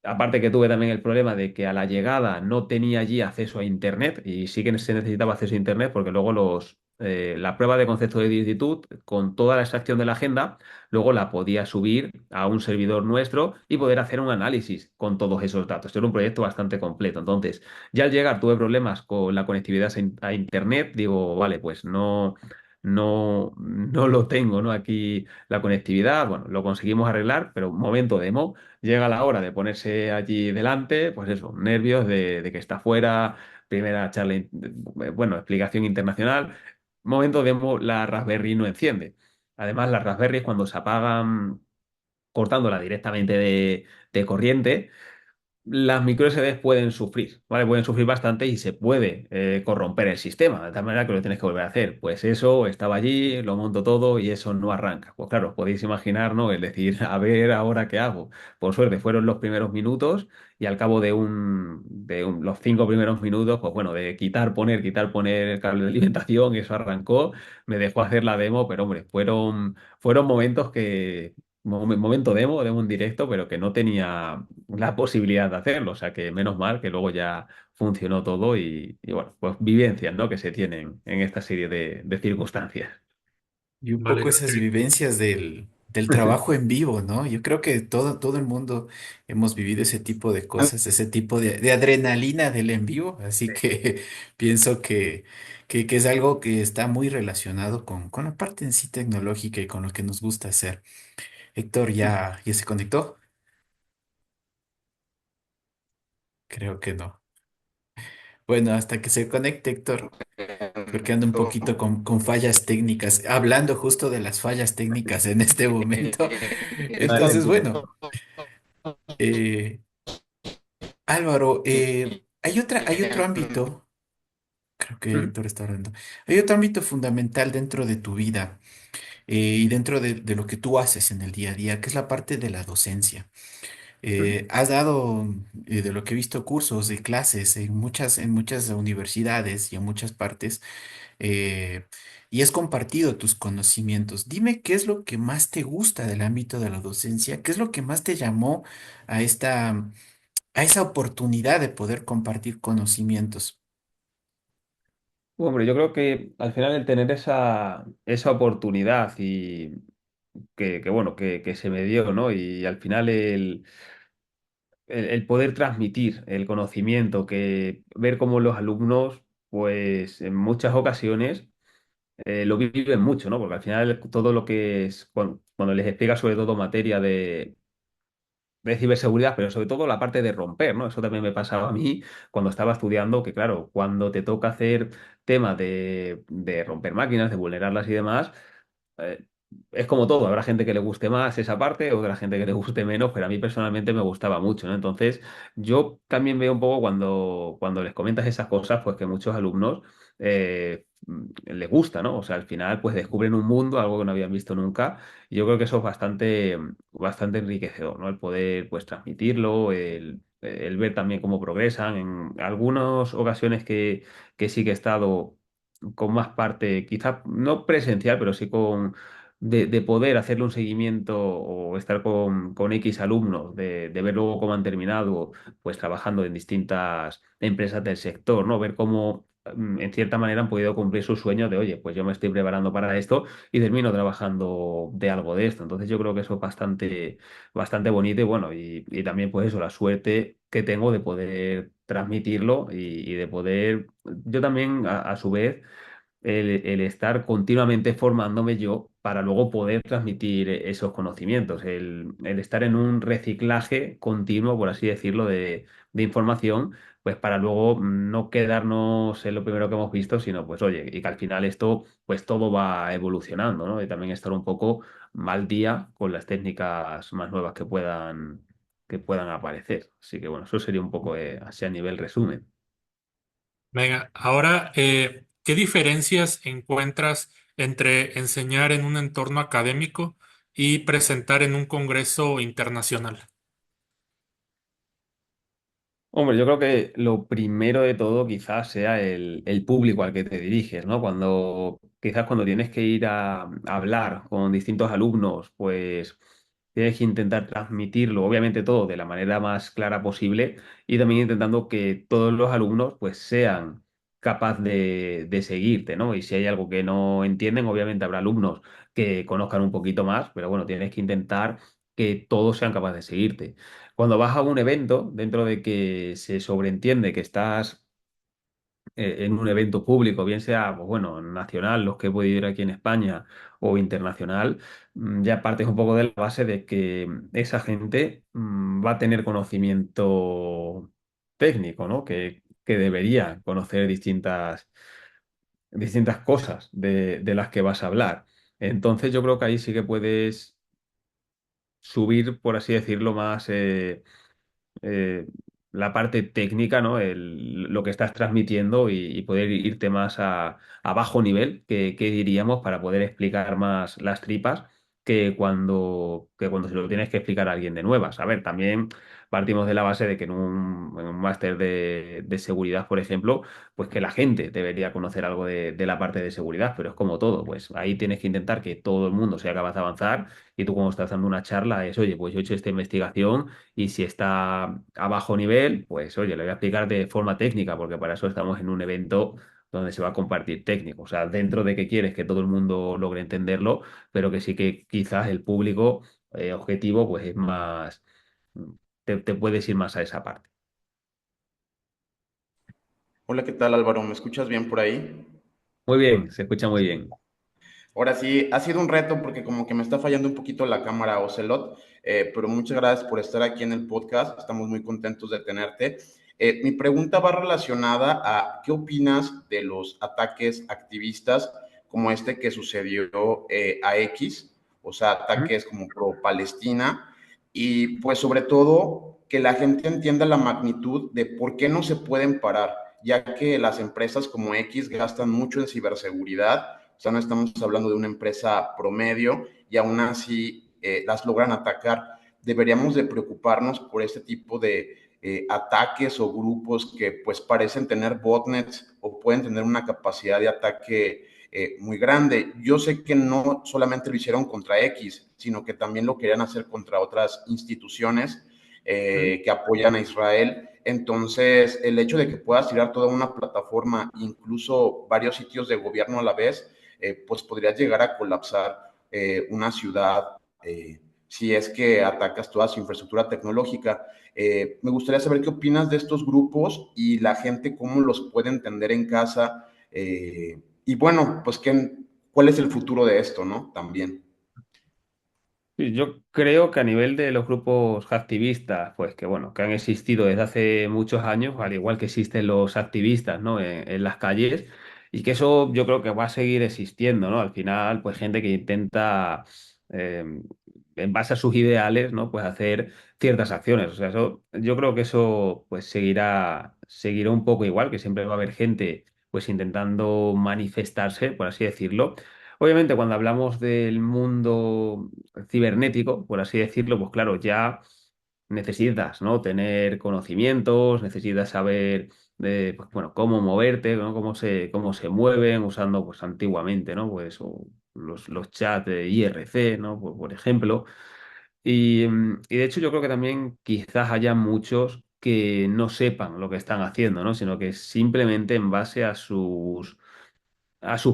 Aparte que tuve también el problema de que a la llegada no tenía allí acceso a Internet y sí que se necesitaba acceso a Internet porque luego la prueba de concepto de directitud con toda la extracción de la agenda, luego la podía subir a un servidor nuestro y poder hacer un análisis con todos esos datos. Era un proyecto bastante completo. Entonces, ya al llegar tuve problemas con la conectividad a Internet. Digo, vale, pues no lo tengo, ¿no? Aquí la conectividad, bueno, lo conseguimos arreglar, pero un momento demo. Llega la hora de ponerse allí delante, pues eso, nervios de que está fuera, primera charla, bueno, explicación internacional. Momento demo, la Raspberry no enciende. Además, las Raspberries cuando se apagan cortándola directamente de corriente, las micro SDs pueden sufrir, ¿vale? Pueden sufrir bastante y se puede corromper el sistema, de tal manera que lo tienes que volver a hacer. Pues eso estaba allí, lo monto todo y eso no arranca. Pues claro, podéis imaginar, ¿no? Es decir, a ver ahora qué hago. Por suerte fueron los primeros minutos y al cabo los 5 primeros minutos, pues bueno, de quitar, poner el cable de alimentación, eso arrancó, me dejó hacer la demo, pero hombre, fueron momentos momento demo en directo, pero que no tenía la posibilidad de hacerlo. O sea que menos mal que luego ya funcionó todo y bueno, pues vivencias, ¿no? Que se tienen en esta serie de circunstancias. Y un poco Vale. esas vivencias del trabajo en vivo, ¿no? Yo creo que todo el mundo hemos vivido ese tipo de cosas, ese tipo de adrenalina del en vivo, así que pienso que es algo que está muy relacionado con la parte en sí tecnológica y con lo que nos gusta hacer. Héctor, ¿ya se conectó? Creo que no. Bueno, hasta que se conecte, Héctor, porque ando un poquito con fallas técnicas, hablando justo de las fallas técnicas en este momento. No Entonces, bueno. eh, Álvaro, hay otro ámbito, creo que Ujú, Héctor está hablando, hay otro ámbito fundamental dentro de tu vida y dentro de lo que tú haces en el día a día, que es la parte de la docencia. ujú. Has dado, de lo que he visto, cursos y clases en muchas universidades y en muchas partes, eh, y has compartido tus conocimientos. Dime qué es lo que más te gusta del ámbito de la docencia, qué es lo que más te llamó a a esa oportunidad de poder compartir conocimientos. Hombre, yo creo que al final el tener esa oportunidad y bueno, que se me dio, ¿no? Y al final el poder transmitir el conocimiento, que ver cómo los alumnos, pues en muchas ocasiones lo viven mucho, ¿no? Porque al final todo lo que es, cuando les explica sobre todo materia de ciberseguridad, pero sobre todo la parte de romper, ¿no? Eso también me pasaba a mí cuando estaba estudiando, que claro, cuando te toca hacer temas de romper máquinas, de vulnerarlas y demás, eh, es como todo, habrá gente que le guste más esa parte, otra gente que le guste menos, pero a mí personalmente me gustaba mucho, ¿no? Entonces, yo también veo un poco cuando les comentas esas cosas, pues que muchos alumnos les gusta, ¿no? O sea, al final, pues descubren un mundo, algo que no habían visto nunca, y yo creo que eso es bastante enriquecedor, ¿no? El poder, pues, transmitirlo, el ver también cómo progresan. En algunas ocasiones que sí que he estado con más parte, quizás no presencial, pero sí de poder hacerle un seguimiento o estar con X alumnos, de ver luego cómo han terminado, pues trabajando en distintas empresas del sector, ¿no? Ver cómo, en cierta manera, han podido cumplir sus sueños de, oye, pues yo me estoy preparando para esto y termino trabajando de algo de esto. Entonces yo creo que eso es bastante bonito y bueno, y también pues eso, la suerte que tengo de poder transmitirlo y de poder, yo también a su vez el estar continuamente formándome yo para luego poder transmitir esos conocimientos, el estar en un reciclaje continuo, por así decirlo, de información, pues para luego no quedarnos en lo primero que hemos visto, sino pues oye, y que al final esto, pues todo va evolucionando, ¿no? Y también estar un poco al día con las técnicas más nuevas que puedan aparecer. Así que bueno, eso sería un poco así a nivel resumen. Venga, ahora, ¿qué diferencias encuentras entre enseñar en un entorno académico y presentar en un congreso internacional? Hombre, yo creo que lo primero de todo quizás sea el público al que te diriges, ¿no? Quizás cuando tienes que ir a hablar con distintos alumnos, pues tienes que intentar transmitirlo, obviamente todo de la manera más clara posible y también intentando que todos los alumnos pues sean capaz de seguirte, ¿no? Y si hay algo que no entienden, obviamente habrá alumnos que conozcan un poquito más, pero bueno, tienes que intentar que todos sean capaces de seguirte. Cuando vas a un evento, dentro de que se sobreentiende que estás en un evento público, bien sea, pues bueno, nacional, los que he podido ir aquí en España, o internacional, ya partes un poco de la base de que esa gente va a tener conocimiento técnico, ¿no? Que debería conocer distintas cosas de las que vas a hablar. Entonces yo creo que ahí sí que puedes subir, por así decirlo, más eh, la parte técnica, ¿no? Lo que estás transmitiendo y poder irte más a bajo nivel, que diríamos, para poder explicar más las tripas que cuando se lo tienes que explicar a alguien de nuevas. A ver, también partimos de la base de que en un máster de seguridad, por ejemplo, pues que la gente debería conocer algo de la parte de seguridad, pero es como todo, pues ahí tienes que intentar que todo el mundo sea capaz de avanzar y tú cuando estás dando una charla es, oye, pues yo he hecho esta investigación y si está a bajo nivel, pues oye, le voy a explicar de forma técnica, porque para eso estamos en un evento donde se va a compartir técnico. O sea, dentro de que quieres que todo el mundo logre entenderlo, pero que sí que quizás el público objetivo pues es más, te puedes ir más a esa parte. Hola, ¿qué tal Álvaro? ¿Me escuchas bien por ahí? Muy bien, se escucha muy bien. Ahora sí, ha sido un reto porque como que me está fallando un poquito la cámara Ocelot, pero muchas gracias por estar aquí en el podcast, estamos muy contentos de tenerte. Mi pregunta va relacionada a ¿qué opinas de los ataques activistas como este que sucedió a X? O sea, ¿Mm? ataques como pro Palestina y pues sobre todo que la gente entienda la magnitud de por qué no se pueden parar, ya que las empresas como X gastan mucho en ciberseguridad. O sea, no estamos hablando de una empresa promedio y aún así las logran atacar. Deberíamos de preocuparnos por este tipo de ataques o grupos que pues parecen tener botnets o pueden tener una capacidad de ataque muy grande. Yo sé que no solamente lo hicieron contra X, sino que también lo querían hacer contra otras instituciones ¿Mm? que apoyan a Israel. Entonces, el hecho de que puedas tirar toda una plataforma, incluso varios sitios de gobierno a la vez, pues podría llegar a colapsar una ciudad si es que atacas toda su infraestructura tecnológica. Me gustaría saber qué opinas de estos grupos y la gente cómo los puede entender en casa. Y bueno, pues cuál es el futuro de esto, ¿no? También. Sí, yo creo que a nivel de los grupos activistas, pues que bueno, que han existido desde hace muchos años, al igual que existen los activistas, ¿no? En las calles, y que eso yo creo que va a seguir existiendo, ¿no? Al final, pues gente que intenta, eh, en base a sus ideales, ¿no? Pues hacer ciertas acciones. O sea, eso, yo creo que eso pues seguirá un poco igual, que siempre va a haber gente pues intentando manifestarse, por así decirlo. Obviamente, cuando hablamos del mundo cibernético, por así decirlo, pues claro, ya necesitas, ¿no? Tener conocimientos, necesitas saber pues, bueno, cómo moverte, ¿no? Cómo se mueven usando, pues antiguamente, ¿no? Pues los chats de IRC, ¿no? Por ejemplo. Y de hecho yo creo que también quizás haya muchos que no sepan lo que están haciendo, ¿no? Sino que simplemente en base a sus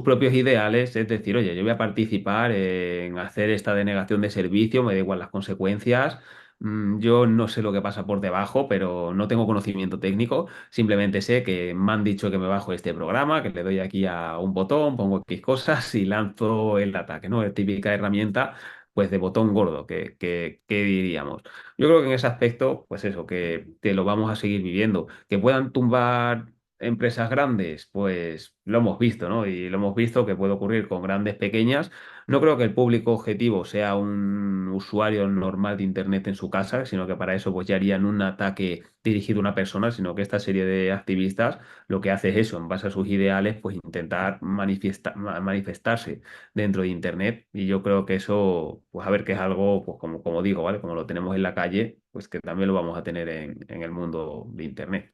propios ideales, es decir, oye, yo voy a participar en hacer esta denegación de servicio, me da igual las consecuencias, yo no sé lo que pasa por debajo, pero no tengo conocimiento técnico, simplemente sé que me han dicho que me bajo este programa, que le doy aquí a un botón, pongo X cosas y lanzo el ataque, ¿no? Es típica herramienta, pues de botón gordo, que diríamos. Yo creo que en ese aspecto, pues eso, que lo vamos a seguir viviendo, que puedan tumbar empresas grandes, pues lo hemos visto, ¿no? Y lo hemos visto que puede ocurrir con grandes, pequeñas. No creo que el público objetivo sea un usuario normal de Internet en su casa, sino que para eso pues ya harían un ataque dirigido a una persona, sino que esta serie de activistas lo que hace es eso, en base a sus ideales, pues intentar manifestarse dentro de Internet. Y yo creo que eso, pues a ver que es algo, pues como digo, ¿vale? Como lo tenemos en la calle, pues que también lo vamos a tener en el mundo de Internet.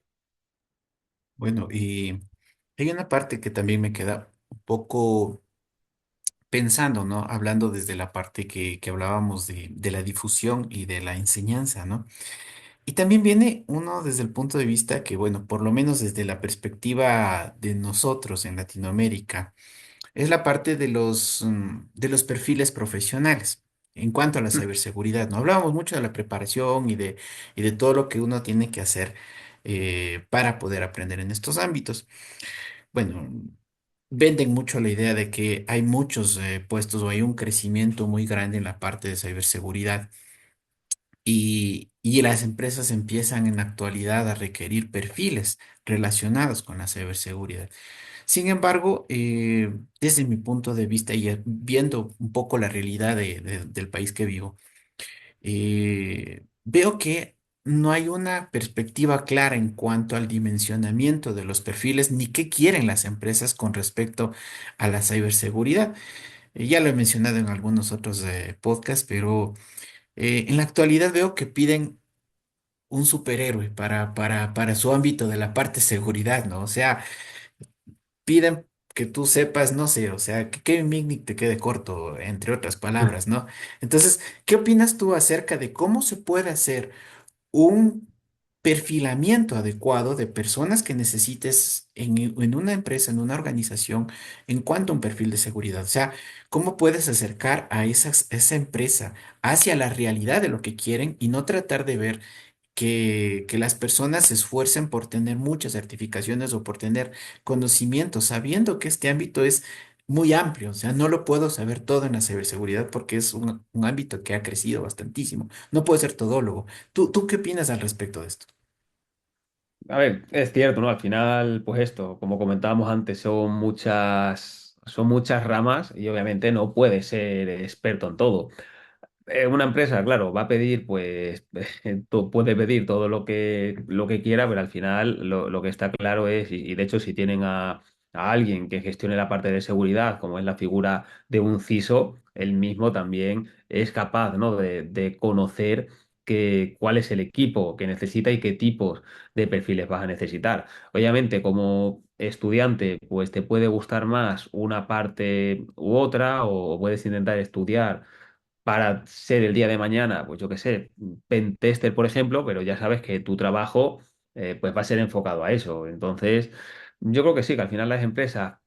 Bueno, y hay una parte que también me queda un poco pensando, ¿no? Hablando desde la parte que hablábamos de la difusión y de la enseñanza, ¿no? Y también viene uno desde el punto de vista que, bueno, por lo menos desde la perspectiva de nosotros en Latinoamérica, es la parte de los perfiles profesionales. En cuanto a la ciberseguridad, ¿no? Hablábamos mucho de la preparación y de todo lo que uno tiene que hacer para poder aprender en estos ámbitos. Bueno, venden mucho la idea de que hay muchos puestos o hay un crecimiento muy grande en la parte de ciberseguridad y las empresas empiezan en la actualidad a requerir perfiles relacionados con la ciberseguridad. Sin embargo, desde mi punto de vista y viendo un poco la realidad del país que vivo, veo que no hay una perspectiva clara en cuanto al dimensionamiento de los perfiles ni qué quieren las empresas con respecto a la ciberseguridad. Ya lo he mencionado en algunos otros podcasts, pero en la actualidad veo que piden un superhéroe para su ámbito de la parte seguridad, ¿no? O sea, piden que tú sepas, no sé, o sea, que Kevin Mitnick te quede corto, entre otras palabras, ¿no? Entonces, ¿qué opinas tú acerca de cómo se puede hacer un perfilamiento adecuado de personas que necesites en una empresa, en una organización, en cuanto a un perfil de seguridad. O sea, cómo puedes acercar a esa empresa hacia la realidad de lo que quieren y no tratar de ver que las personas se esfuercen por tener muchas certificaciones o por tener conocimientos, sabiendo que este ámbito es muy amplio. O sea, no lo puedo saber todo en la ciberseguridad porque es un ámbito que ha crecido bastantísimo. No puedo ser todólogo. ¿Tú qué opinas al respecto de esto? A ver, es cierto, ¿no? Al final, pues esto, como comentábamos antes, son muchas ramas y obviamente no puedes ser experto en todo. Una empresa, claro, va a pedir, pues, puede pedir todo lo que quiera, pero al final lo que está claro es, y de hecho si tienen a alguien que gestione la parte de seguridad, como es la figura de un CISO, él mismo también es capaz, ¿no? De conocer cuál es el equipo que necesita y qué tipos de perfiles vas a necesitar. Obviamente, como estudiante, pues te puede gustar más una parte u otra, o puedes intentar estudiar para ser el día de mañana, pues yo qué sé, pentester, por ejemplo, pero ya sabes que tu trabajo pues va a ser enfocado a eso. Entonces, yo creo que sí, que al final las empresas,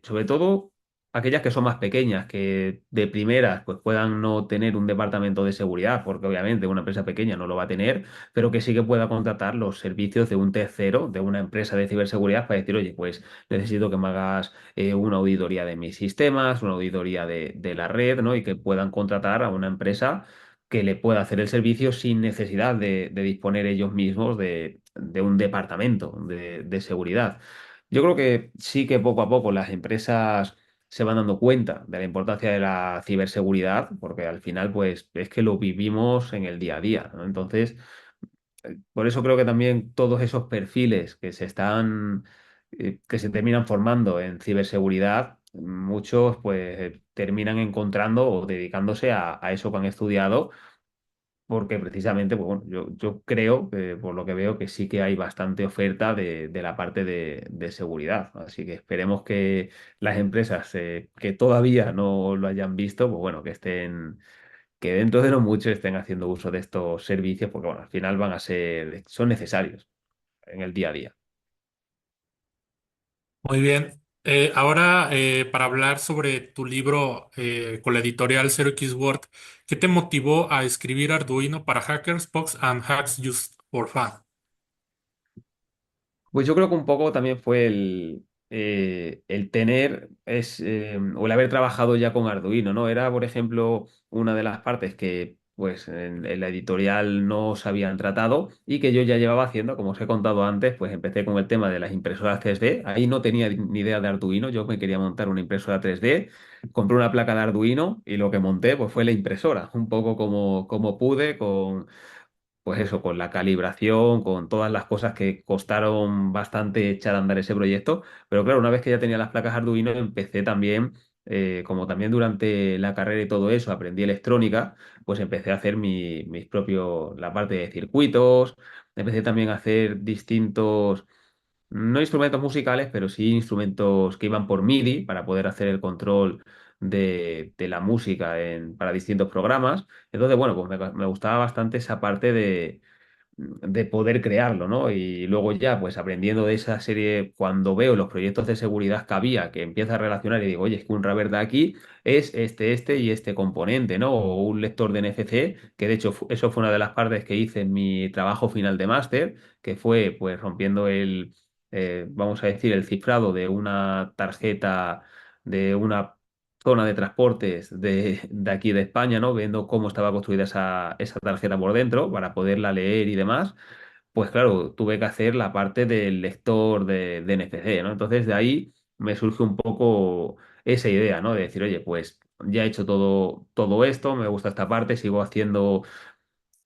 sobre todo aquellas que son más pequeñas, que de primeras pues puedan no tener un departamento de seguridad, porque obviamente una empresa pequeña no lo va a tener, pero que sí que pueda contratar los servicios de un tercero, de una empresa de ciberseguridad, para decir, oye, pues necesito que me hagas una auditoría de mis sistemas, una auditoría de la red, ¿no? Y que puedan contratar a una empresa que le pueda hacer el servicio sin necesidad de disponer ellos mismos de un departamento de seguridad. Yo creo que sí que poco a poco las empresas se van dando cuenta de la importancia de la ciberseguridad, porque al final, pues, es que lo vivimos en el día a día, ¿no? Entonces, por eso creo que también todos esos perfiles que se terminan formando en ciberseguridad, muchos pues terminan encontrando o dedicándose a eso que han estudiado, porque precisamente, pues, bueno, yo creo, por lo que veo, que sí que hay bastante oferta de la parte de seguridad. Así que esperemos que las empresas que todavía no lo hayan visto, pues bueno, que dentro de lo mucho estén haciendo uso de estos servicios, porque bueno, al final son necesarios en el día a día. Muy bien. Ahora, para hablar sobre tu libro con la editorial Zero X Word, ¿qué te motivó a escribir Arduino para hackers, Pugs and Hacks Just for Fun? Pues yo creo que un poco también fue el tener, o el haber trabajado ya con Arduino, ¿no? Era, por ejemplo, una de las partes que pues en la editorial no se habían tratado y que yo ya llevaba haciendo, como os he contado antes, pues empecé con el tema de las impresoras 3D. Ahí no tenía ni idea de Arduino, yo me quería montar una impresora 3D, compré una placa de Arduino y lo que monté pues fue la impresora, un poco como pude, pues eso, con la calibración, con todas las cosas que costaron bastante echar a andar ese proyecto. Pero claro, una vez que ya tenía las placas Arduino, empecé también, como también durante la carrera y todo eso, aprendí electrónica, pues empecé a hacer mis propios, la parte de circuitos, empecé también a hacer distintos, no instrumentos musicales, pero sí instrumentos que iban por MIDI para poder hacer el control de la música para distintos programas. Entonces, bueno, pues me gustaba bastante esa parte de poder crearlo, ¿no? Y luego ya, pues aprendiendo de esa serie, cuando veo los proyectos de seguridad que había, que empieza a relacionar y digo, oye, es que un Raver de aquí es este y este componente, ¿no? O un lector de NFC, que de hecho eso fue una de las partes que hice en mi trabajo final de máster, que fue pues rompiendo vamos a decir, el cifrado de una tarjeta de una zona de transportes de aquí de España, ¿no? Viendo cómo estaba construida esa tarjeta por dentro para poderla leer y demás, pues claro, tuve que hacer la parte del lector de NFC, ¿no? Entonces de ahí me surge un poco esa idea, ¿no? De decir, oye, pues ya he hecho todo esto, me gusta esta parte, sigo haciendo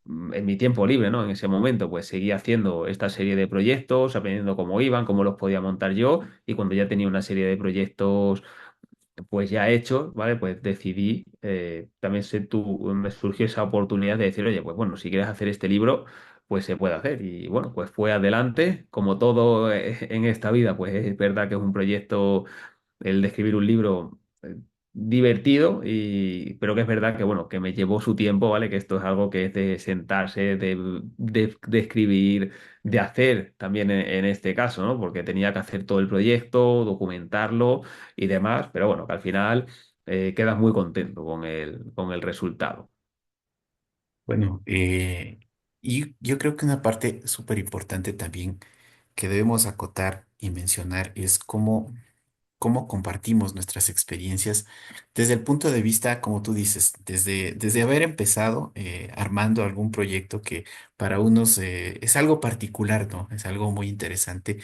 en mi tiempo libre, ¿no? En ese momento, pues seguía haciendo esta serie de proyectos, aprendiendo cómo iban, cómo los podía montar yo, y cuando ya tenía una serie de proyectos pues ya hecho, ¿vale? Pues decidí, también me surgió esa oportunidad de decir, oye, pues bueno, si quieres hacer este libro, pues se puede hacer. Y bueno, pues fue adelante, como todo en esta vida, pues es verdad que es un proyecto, el de escribir un libro, divertido, pero que es verdad que, bueno, que me llevó su tiempo, ¿vale? Que esto es algo que es de sentarse, de escribir, de hacer también en este caso, ¿no? Porque tenía que hacer todo el proyecto, documentarlo y demás, pero bueno, que al final quedas muy contento con el resultado. Bueno, y yo creo que una parte súper importante también que debemos acotar y mencionar es cómo compartimos nuestras experiencias desde el punto de vista, como tú dices, desde haber empezado armando algún proyecto que para unos es algo particular, ¿no? Es algo muy interesante,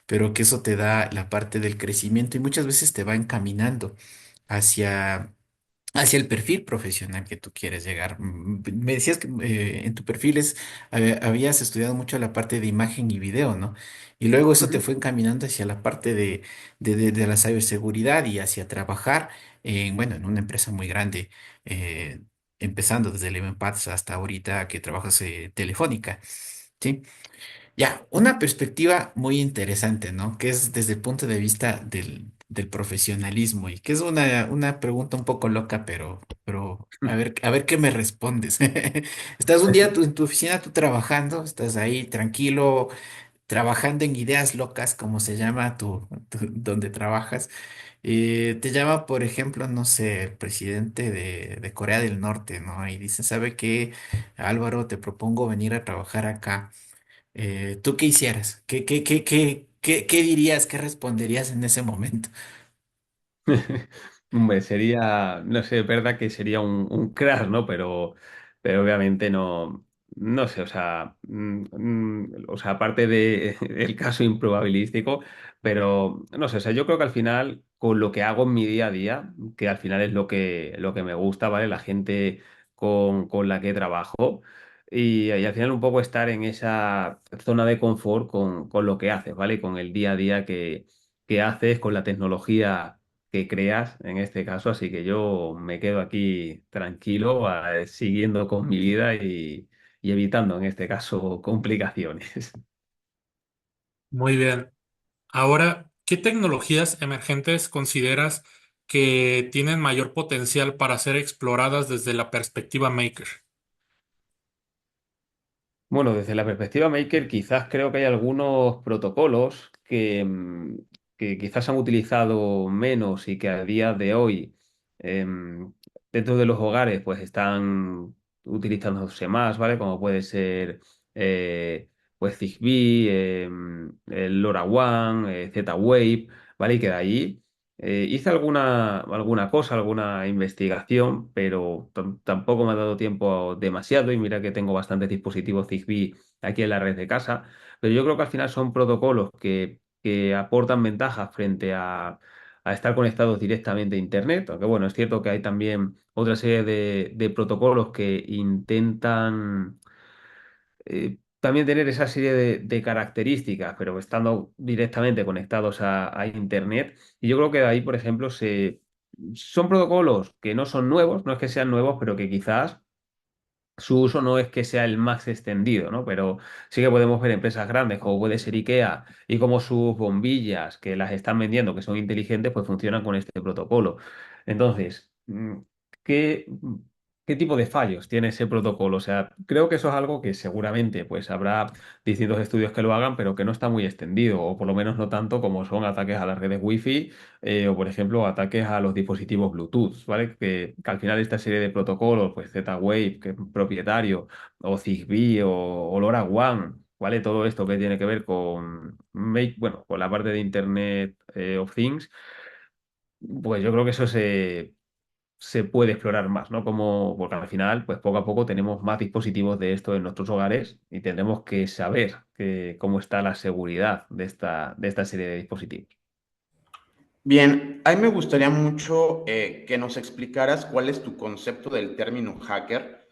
pero que eso te da la parte del crecimiento y muchas veces te va encaminando hacia hacia el perfil profesional que tú quieres llegar. Me decías que en tu perfil habías estudiado mucho la parte de imagen y video, ¿no? Y luego eso te Ujú. fue encaminando hacia la parte de la ciberseguridad y hacia trabajar bueno, en una empresa muy grande, eh, empezando desde Eleven Paths hasta ahorita que trabajas Telefónica. ¿Sí? Ya, una perspectiva muy interesante, ¿no? Que es desde el punto de vista del profesionalismo y que es una pregunta un poco loca, pero a ver qué me respondes. Estás un día en tu oficina, tú trabajando, estás ahí tranquilo, trabajando en ideas locas, como se llama donde trabajas. Te llama, por ejemplo, no sé, el presidente de Corea del Norte, ¿no? Y dice, ¿sabe qué, Álvaro? Te propongo venir a trabajar acá. ¿Tú qué hicieras? ¿Qué dirías? ¿Qué responderías en ese momento? Hombre, sería, no sé, es verdad que sería un crash, ¿no? Pero obviamente no, no sé, o sea, o sea, aparte de el caso improbabilístico, pero no sé, o sea, yo creo que al final, con lo que hago en mi día a día, que al final es lo que me gusta, ¿vale? La gente con la que trabajo, y al final un poco estar en esa zona de confort con lo que haces, ¿vale? Con el día a día que haces, con la tecnología que creas en este caso, así que yo me quedo aquí tranquilo, siguiendo con mi vida y evitando en este caso complicaciones. Muy bien. Ahora, ¿qué tecnologías emergentes consideras que tienen mayor potencial para ser exploradas desde la perspectiva maker? Bueno, desde la perspectiva maker, quizás creo que hay algunos protocolos que quizás han utilizado menos y que a día de hoy em, dentro de los hogares pues están utilizándose más, ¿vale? Como puede ser pues Zigbee, el LoRaWAN, Z-Wave, ¿vale? Y que de ahí hice alguna cosa, alguna investigación, pero tampoco me ha dado tiempo demasiado y mira que tengo bastantes dispositivos Zigbee aquí en la red de casa, pero yo creo que al final son protocolos que aportan ventajas frente a estar conectados directamente a Internet, aunque bueno, es cierto que hay también otra serie de protocolos que intentan también tener esa serie de características, pero estando directamente conectados a Internet. Y yo creo que de ahí, por ejemplo, son protocolos que no son nuevos, no es que sean nuevos, pero que quizás su uso no es que sea el más extendido, ¿no? Pero sí que podemos ver empresas grandes como puede ser IKEA y como sus bombillas que las están vendiendo, que son inteligentes, pues funcionan con este protocolo. Entonces, ¿qué, qué tipo de fallos tiene ese protocolo? O sea, creo que eso es algo que seguramente pues habrá distintos estudios que lo hagan, pero que no está muy extendido, o por lo menos no tanto como son ataques a las redes Wi-Fi o por ejemplo ataques a los dispositivos Bluetooth, ¿vale? Que al final esta serie de protocolos, pues Z-Wave, que es propietario, o Zigbee o LoRaWAN, ¿vale? Todo esto que tiene que ver bueno, con la parte de Internet of Things, pues yo creo que eso se puede explorar más, ¿no? Porque al final, pues poco a poco tenemos más dispositivos de esto en nuestros hogares y tendremos que saber cómo está la seguridad de esta serie de dispositivos. Bien, a mí me gustaría mucho que nos explicaras cuál es tu concepto del término hacker,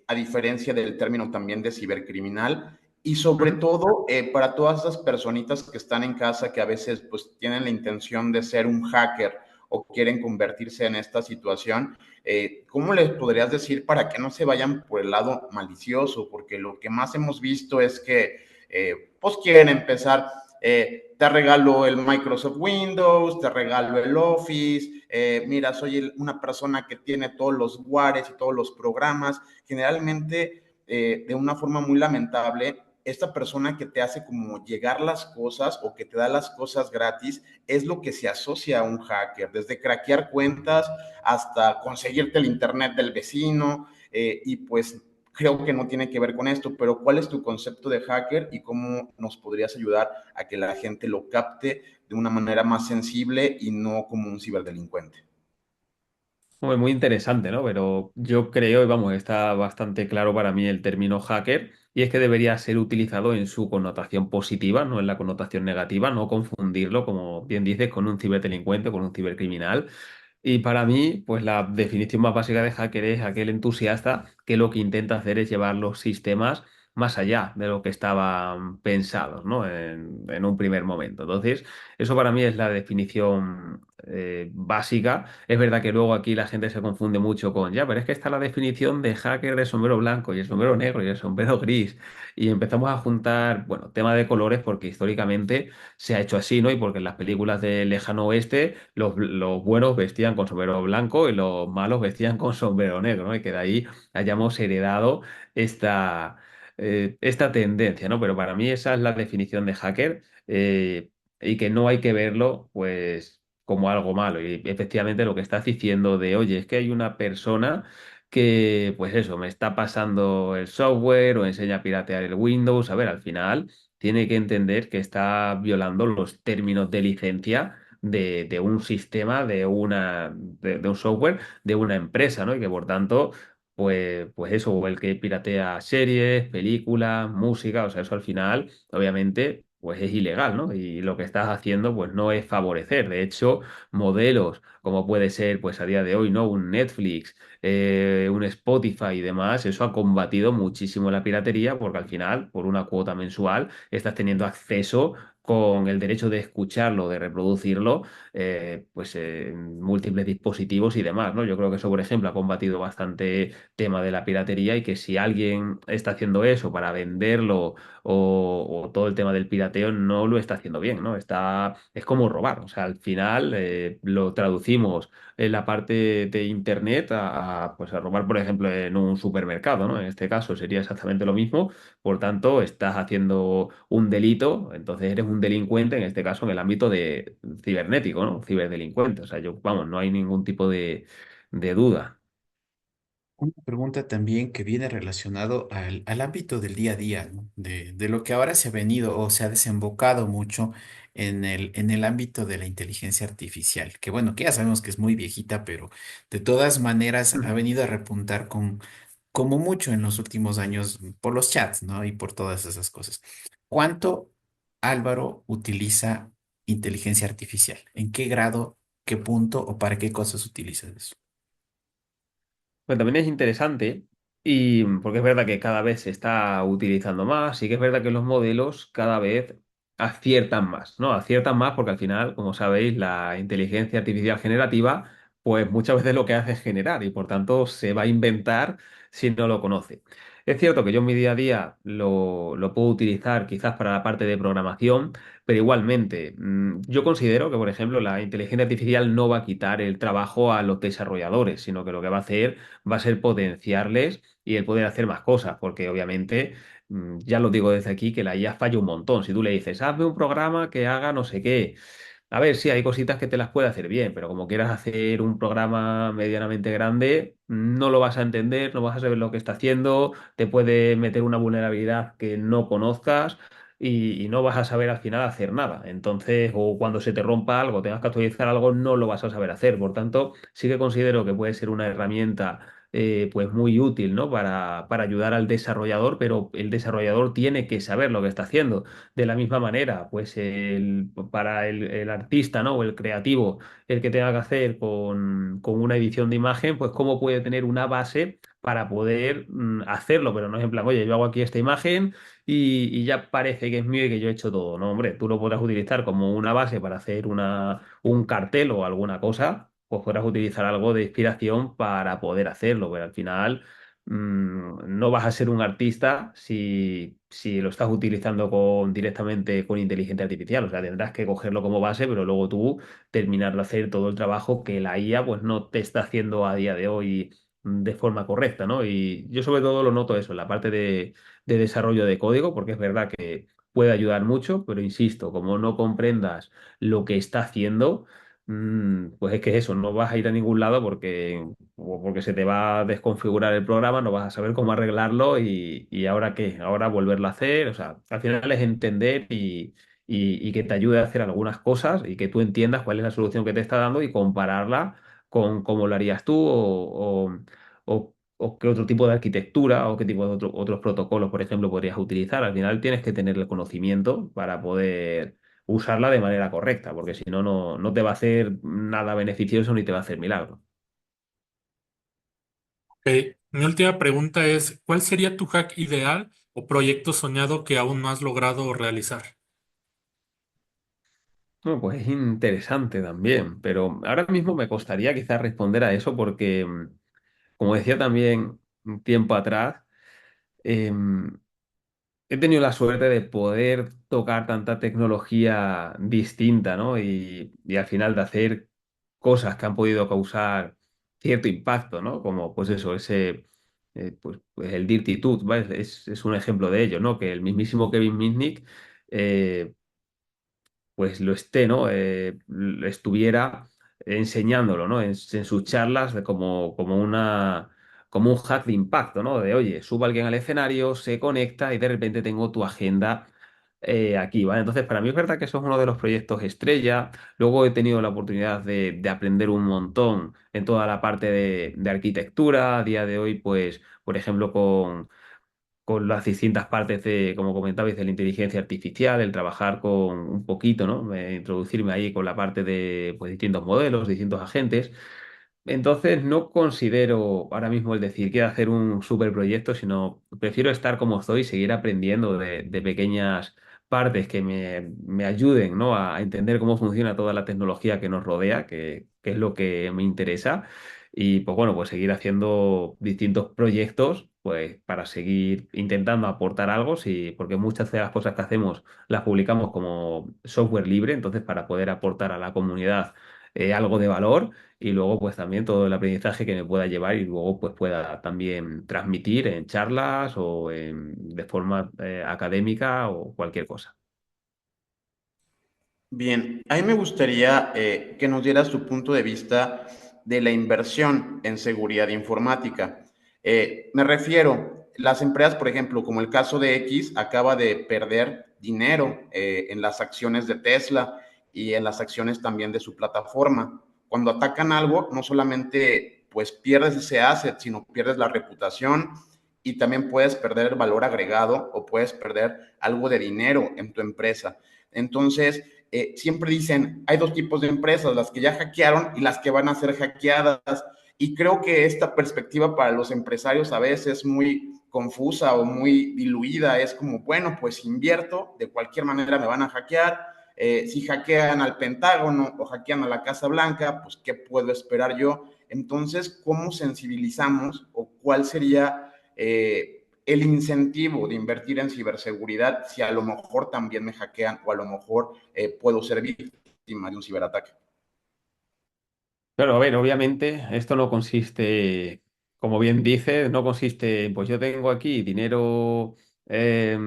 a diferencia del término también de cibercriminal, y sobre Ujú. todo para todas esas personitas que están en casa que a veces pues tienen la intención de ser un hacker o quieren convertirse en esta situación, ¿cómo les podrías decir para que no se vayan por el lado malicioso? Porque lo que más hemos visto es que pues quieren empezar te regalo el Microsoft Windows, te regalo el Office, mira, soy una persona que tiene todos los wares y todos los programas. Generalmente, de una forma muy lamentable, esta persona que te hace como llegar las cosas o que te da las cosas gratis es lo que se asocia a un hacker, desde craquear cuentas hasta conseguirte el internet del vecino, y pues creo que no tiene que ver con esto, pero ¿cuál es tu concepto de hacker y cómo nos podrías ayudar a que la gente lo capte de una manera más sensible y no como un ciberdelincuente? Hombre, muy interesante, ¿no? Pero yo creo, y vamos, está bastante claro para mí el término hacker, y es que debería ser utilizado en su connotación positiva, no en la connotación negativa, no confundirlo, como bien dices, con un ciberdelincuente, con un cibercriminal. Y para mí, pues la definición más básica de hacker es aquel entusiasta que lo que intenta hacer es llevar los sistemas más allá de lo que estaban pensados, ¿no? En un primer momento. Entonces, eso para mí es la definición básica. Es verdad que luego aquí la gente se confunde mucho con, ya, pero es que está la definición de hacker de sombrero blanco y el sombrero negro y el sombrero gris. Y empezamos a juntar, bueno, tema de colores porque históricamente se ha hecho así, ¿no? Y porque en las películas del lejano oeste los buenos vestían con sombrero blanco y los malos vestían con sombrero negro, ¿no? Y que de ahí hayamos heredado esta, esta tendencia, ¿no? Pero para mí esa es la definición de hacker, y que no hay que verlo, pues, como algo malo. Y efectivamente lo que estás diciendo de, oye, es que hay una persona que, pues eso, me está pasando el software o enseña a piratear el Windows. A ver, al final tiene que entender que está violando los términos de licencia de un sistema, de un software, de una empresa, ¿no? Y que por tanto, pues eso, o el que piratea series, películas, música, o sea, eso al final, obviamente, pues es ilegal, ¿no? Y lo que estás haciendo, pues no es favorecer. De hecho, modelos como puede ser, pues a día de hoy, ¿no? Un Netflix, un Spotify y demás, eso ha combatido muchísimo la piratería porque al final, por una cuota mensual, estás teniendo acceso con el derecho de escucharlo, de reproducirlo, pues en múltiples dispositivos y demás, ¿no? Yo creo que eso, por ejemplo, ha combatido bastante tema de la piratería y que si alguien está haciendo eso para venderlo o todo el tema del pirateo, no lo está haciendo bien, ¿no? Es como robar, o sea, al final lo traducimos en la parte de internet pues a robar, por ejemplo, en un supermercado, ¿no? En este caso sería exactamente lo mismo, por tanto, estás haciendo un delito, entonces eres un delincuente, en este caso en el ámbito de cibernético, ¿no? Ciberdelincuente, o sea, yo, vamos, no hay ningún tipo de duda. Una pregunta también que viene relacionado al ámbito del día a día, ¿no? De lo que ahora se ha venido o se ha desembocado mucho en el ámbito de la inteligencia artificial, que bueno, que ya sabemos que es muy viejita, pero de todas maneras ha venido a repuntar como mucho en los últimos años por los chats, ¿no? Y por todas esas cosas. ¿Cuánto Álvaro utiliza inteligencia artificial? ¿En qué grado, qué punto o para qué cosas utilizas eso? Pues también es interesante y porque es verdad que cada vez se está utilizando más, sí que es verdad que los modelos cada vez aciertan más, ¿no? Aciertan más porque al final, como sabéis, la inteligencia artificial generativa, pues muchas veces lo que hace es generar y por tanto se va a inventar si no lo conoce. Es cierto que yo en mi día a día lo puedo utilizar quizás para la parte de programación, pero igualmente, yo considero que, por ejemplo, la inteligencia artificial no va a quitar el trabajo a los desarrolladores, sino que lo que va a hacer va a ser potenciarles y el poder hacer más cosas, porque obviamente, ya lo digo desde aquí, que la IA falla un montón. Si tú le dices, hazme un programa que haga no sé qué, a ver, sí, hay cositas que te las puede hacer bien, pero como quieras hacer un programa medianamente grande, no lo vas a entender, no vas a saber lo que está haciendo, te puede meter una vulnerabilidad que no conozcas. Y no vas a saber al final hacer nada. Entonces, o cuando se te rompa algo, tengas que actualizar algo, no lo vas a saber hacer. Por tanto, sí que considero que puede ser una herramienta pues muy útil, ¿no? Para ayudar al desarrollador, pero el desarrollador tiene que saber lo que está haciendo. De la misma manera, pues para el artista, ¿no? O el creativo, el que tenga que hacer con una edición de imagen, pues cómo puede tener una base para poder hacerlo, pero no es en plan, oye, yo hago aquí esta imagen y ya parece que es mío y que yo he hecho todo. No, hombre, tú lo podrás utilizar como una base para hacer un cartel o alguna cosa, pues podrás utilizar algo de inspiración para poder hacerlo, pero al final no vas a ser un artista si lo estás utilizando directamente con inteligencia artificial. O sea, tendrás que cogerlo como base, pero luego tú terminar de hacer todo el trabajo que la IA pues no te está haciendo a día de hoy de forma correcta, ¿no? Y yo sobre todo lo noto eso, en la parte de desarrollo de código, porque es verdad que puede ayudar mucho, pero insisto, como no comprendas lo que está haciendo, pues es que eso, no vas a ir a ningún lado porque se te va a desconfigurar el programa, no vas a saber cómo arreglarlo y ahora qué, ahora volverlo a hacer. O sea, al final es entender y que te ayude a hacer algunas cosas y que tú entiendas cuál es la solución que te está dando y compararla con cómo lo harías tú o qué otro tipo de arquitectura o qué tipo de otros protocolos, por ejemplo, podrías utilizar. Al final tienes que tener el conocimiento para poder usarla de manera correcta, porque si no, no te va a hacer nada beneficioso ni te va a hacer milagro. Mi última pregunta es, ¿cuál sería tu hack ideal o proyecto soñado que aún no has logrado realizar? Bueno, pues es interesante también, pero ahora mismo me costaría quizás responder a eso porque, como decía también un tiempo atrás, em, he tenido la suerte de poder tocar tanta tecnología distinta, ¿no? Y al final de hacer cosas que han podido causar cierto impacto, ¿no? Como, pues eso, pues el Dirty Tooth, ¿vale? Es un ejemplo de ello, ¿no? Que el mismísimo Kevin Mitnick, eh, pues lo esté, ¿no? Lo estuviera enseñándolo, ¿no? En sus charlas como un hack de impacto, ¿no? De, oye, sube alguien al escenario, se conecta y de repente tengo tu agenda aquí, ¿vale? Entonces, para mí es verdad que eso es uno de los proyectos estrella. Luego he tenido la oportunidad de aprender un montón en toda la parte de arquitectura. A día de hoy, pues, por ejemplo, con las distintas partes como comentabais, de la inteligencia artificial, el trabajar con un poquito, ¿no? Introducirme ahí con la parte de pues, distintos modelos, distintos agentes. Entonces, no considero ahora mismo el decir quiero hacer un super proyecto, sino prefiero estar como estoy y seguir aprendiendo de pequeñas partes que me ayuden, ¿no? A entender cómo funciona toda la tecnología que nos rodea, que es lo que me interesa. Y pues bueno, pues seguir haciendo distintos proyectos, pues para seguir intentando aportar algo, sí, porque muchas de las cosas que hacemos las publicamos como software libre, entonces para poder aportar a la comunidad algo de valor y luego pues también todo el aprendizaje que me pueda llevar y luego pues pueda también transmitir en charlas o de forma académica o cualquier cosa. Bien, a mí me gustaría que nos dieras tu punto de vista de la inversión en seguridad informática. Me refiero, las empresas, por ejemplo, como el caso de X, acaba de perder dinero en las acciones de Tesla y en las acciones también de su plataforma. Cuando atacan algo, no solamente pues pierdes ese asset, sino pierdes la reputación y también puedes perder el valor agregado o puedes perder algo de dinero en tu empresa. Entonces, siempre dicen, hay dos tipos de empresas, las que ya hackearon y las que van a ser hackeadas. Y creo que esta perspectiva para los empresarios a veces es muy confusa o muy diluida. Es como, bueno, pues invierto, de cualquier manera me van a hackear. Si hackean al Pentágono o hackean a la Casa Blanca, pues ¿qué puedo esperar yo? Entonces, ¿cómo sensibilizamos o cuál sería el incentivo de invertir en ciberseguridad si a lo mejor también me hackean o a lo mejor puedo ser víctima de un ciberataque? Claro, a ver, obviamente esto no consiste, como bien dices, no consiste en, pues yo tengo aquí dinero eh,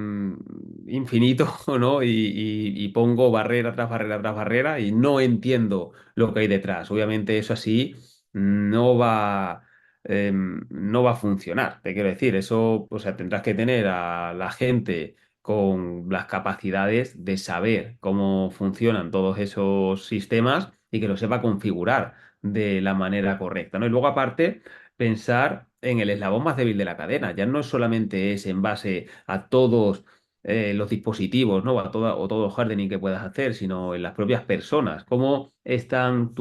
infinito, ¿no? Y pongo barrera tras barrera tras barrera y no entiendo lo que hay detrás. Obviamente eso así no va, no va a funcionar. Te quiero decir, eso, o sea, tendrás que tener a la gente con las capacidades de saber cómo funcionan todos esos sistemas y que lo sepa configurar de la manera correcta, ¿no? Y luego, aparte, pensar en el eslabón más débil de la cadena. Ya no solamente es en base a todos los dispositivos, ¿no? O todo hardening que puedas hacer, sino en las propias personas. ¿Cómo están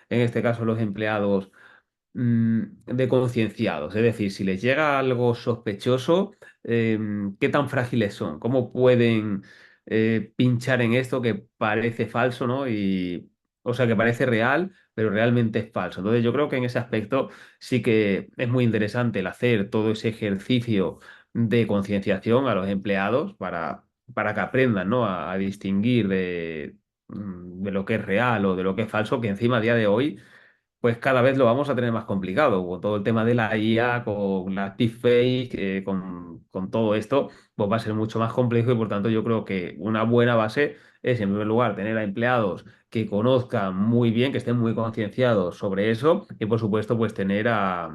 en este caso, los empleados? De concienciados. Es decir, si les llega algo sospechoso, ¿qué tan frágiles son? ¿Cómo pueden pinchar en esto que parece falso, ¿no? O sea, que parece real, pero realmente es falso. Entonces, yo creo que en ese aspecto sí que es muy interesante el hacer todo ese ejercicio de concienciación a los empleados para que aprendan, ¿no? a distinguir de lo que es real o de lo que es falso, que encima a día de hoy pues cada vez lo vamos a tener más complicado. Con todo el tema de la IA, con la deepfake, con todo esto, pues va a ser mucho más complejo y por tanto yo creo que una buena base es, en primer lugar, tener a empleados que conozcan muy bien, que estén muy concienciados sobre eso y, por supuesto, pues tener a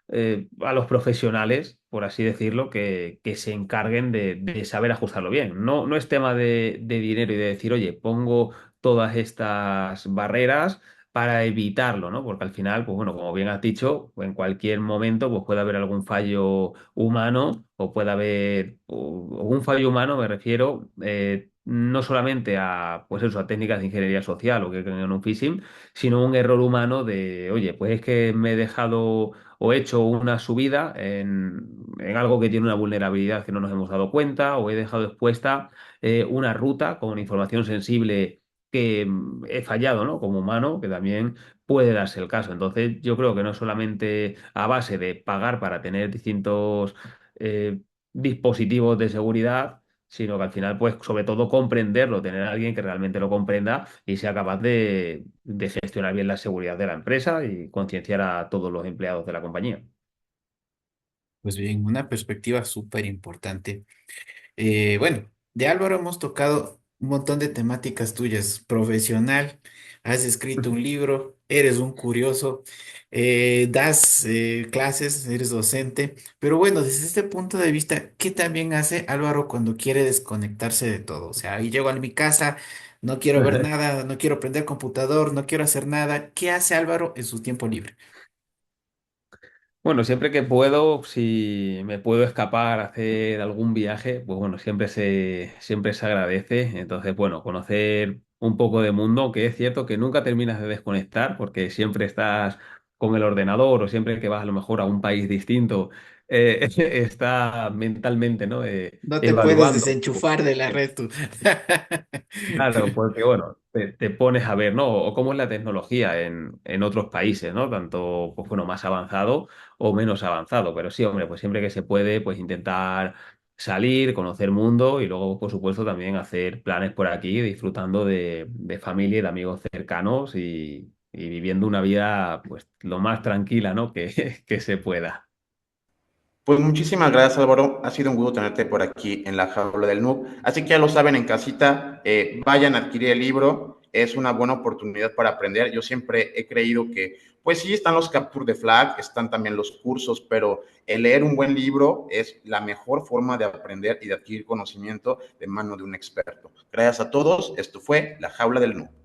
los profesionales, por así decirlo, que se encarguen de saber ajustarlo bien. No, no es tema de dinero y de decir, oye, pongo todas estas barreras para evitarlo, ¿no? Porque al final, pues bueno, como bien has dicho, en cualquier momento pues puede haber algún fallo humano o puede haber un fallo humano, me refiero no solamente a, pues eso, a técnicas de ingeniería social o que creen en un phishing, sino un error humano de, oye, pues es que me he dejado o he hecho una subida en algo que tiene una vulnerabilidad que no nos hemos dado cuenta, o he dejado expuesta una ruta con información sensible que he fallado, ¿no? Como humano, que también puede darse el caso. Entonces, yo creo que no solamente a base de pagar para tener distintos eh, dispositivos de seguridad, sino que al final, pues, sobre todo comprenderlo, tener a alguien que realmente lo comprenda y sea capaz de gestionar bien la seguridad de la empresa y concienciar a todos los empleados de la compañía. Pues bien, una perspectiva súper importante. Bueno, de Álvaro hemos tocado un montón de temáticas tuyas. Profesional, has escrito un libro, eres un curioso, das clases, eres docente. Pero bueno, desde este punto de vista, ¿qué también hace Álvaro cuando quiere desconectarse de todo? O sea, ahí llego a mi casa, no quiero ver nada, no quiero prender computador, no quiero hacer nada. ¿Qué hace Álvaro en su tiempo libre? Bueno, siempre que puedo, si me puedo escapar a hacer algún viaje, pues bueno, siempre se agradece. Entonces, bueno, conocer un poco de mundo, aunque es cierto que nunca terminas de desconectar, porque siempre estás con el ordenador o siempre que vas a lo mejor a un país distinto, está mentalmente, ¿no? No te puedes Evaluando. desenchufar de la red tú. Claro, porque bueno, te pones a ver, ¿no? O cómo es la tecnología en otros países, ¿no? Tanto, pues bueno, más avanzado o menos avanzado. Pero sí, hombre, pues siempre que se puede, pues intentar salir, conocer mundo y luego, por supuesto, también hacer planes por aquí, disfrutando de familia y de amigos cercanos y viviendo una vida, pues, lo más tranquila, ¿no? Que se pueda. Pues muchísimas gracias, Álvaro. Ha sido un gusto tenerte por aquí en la jaula del Noob. Así que ya lo saben en casita, vayan a adquirir el libro. Es una buena oportunidad para aprender. Yo siempre he creído que, pues sí, están los capture de flag, están también los cursos, pero el leer un buen libro es la mejor forma de aprender y de adquirir conocimiento de mano de un experto. Gracias a todos. Esto fue la jaula del Noob.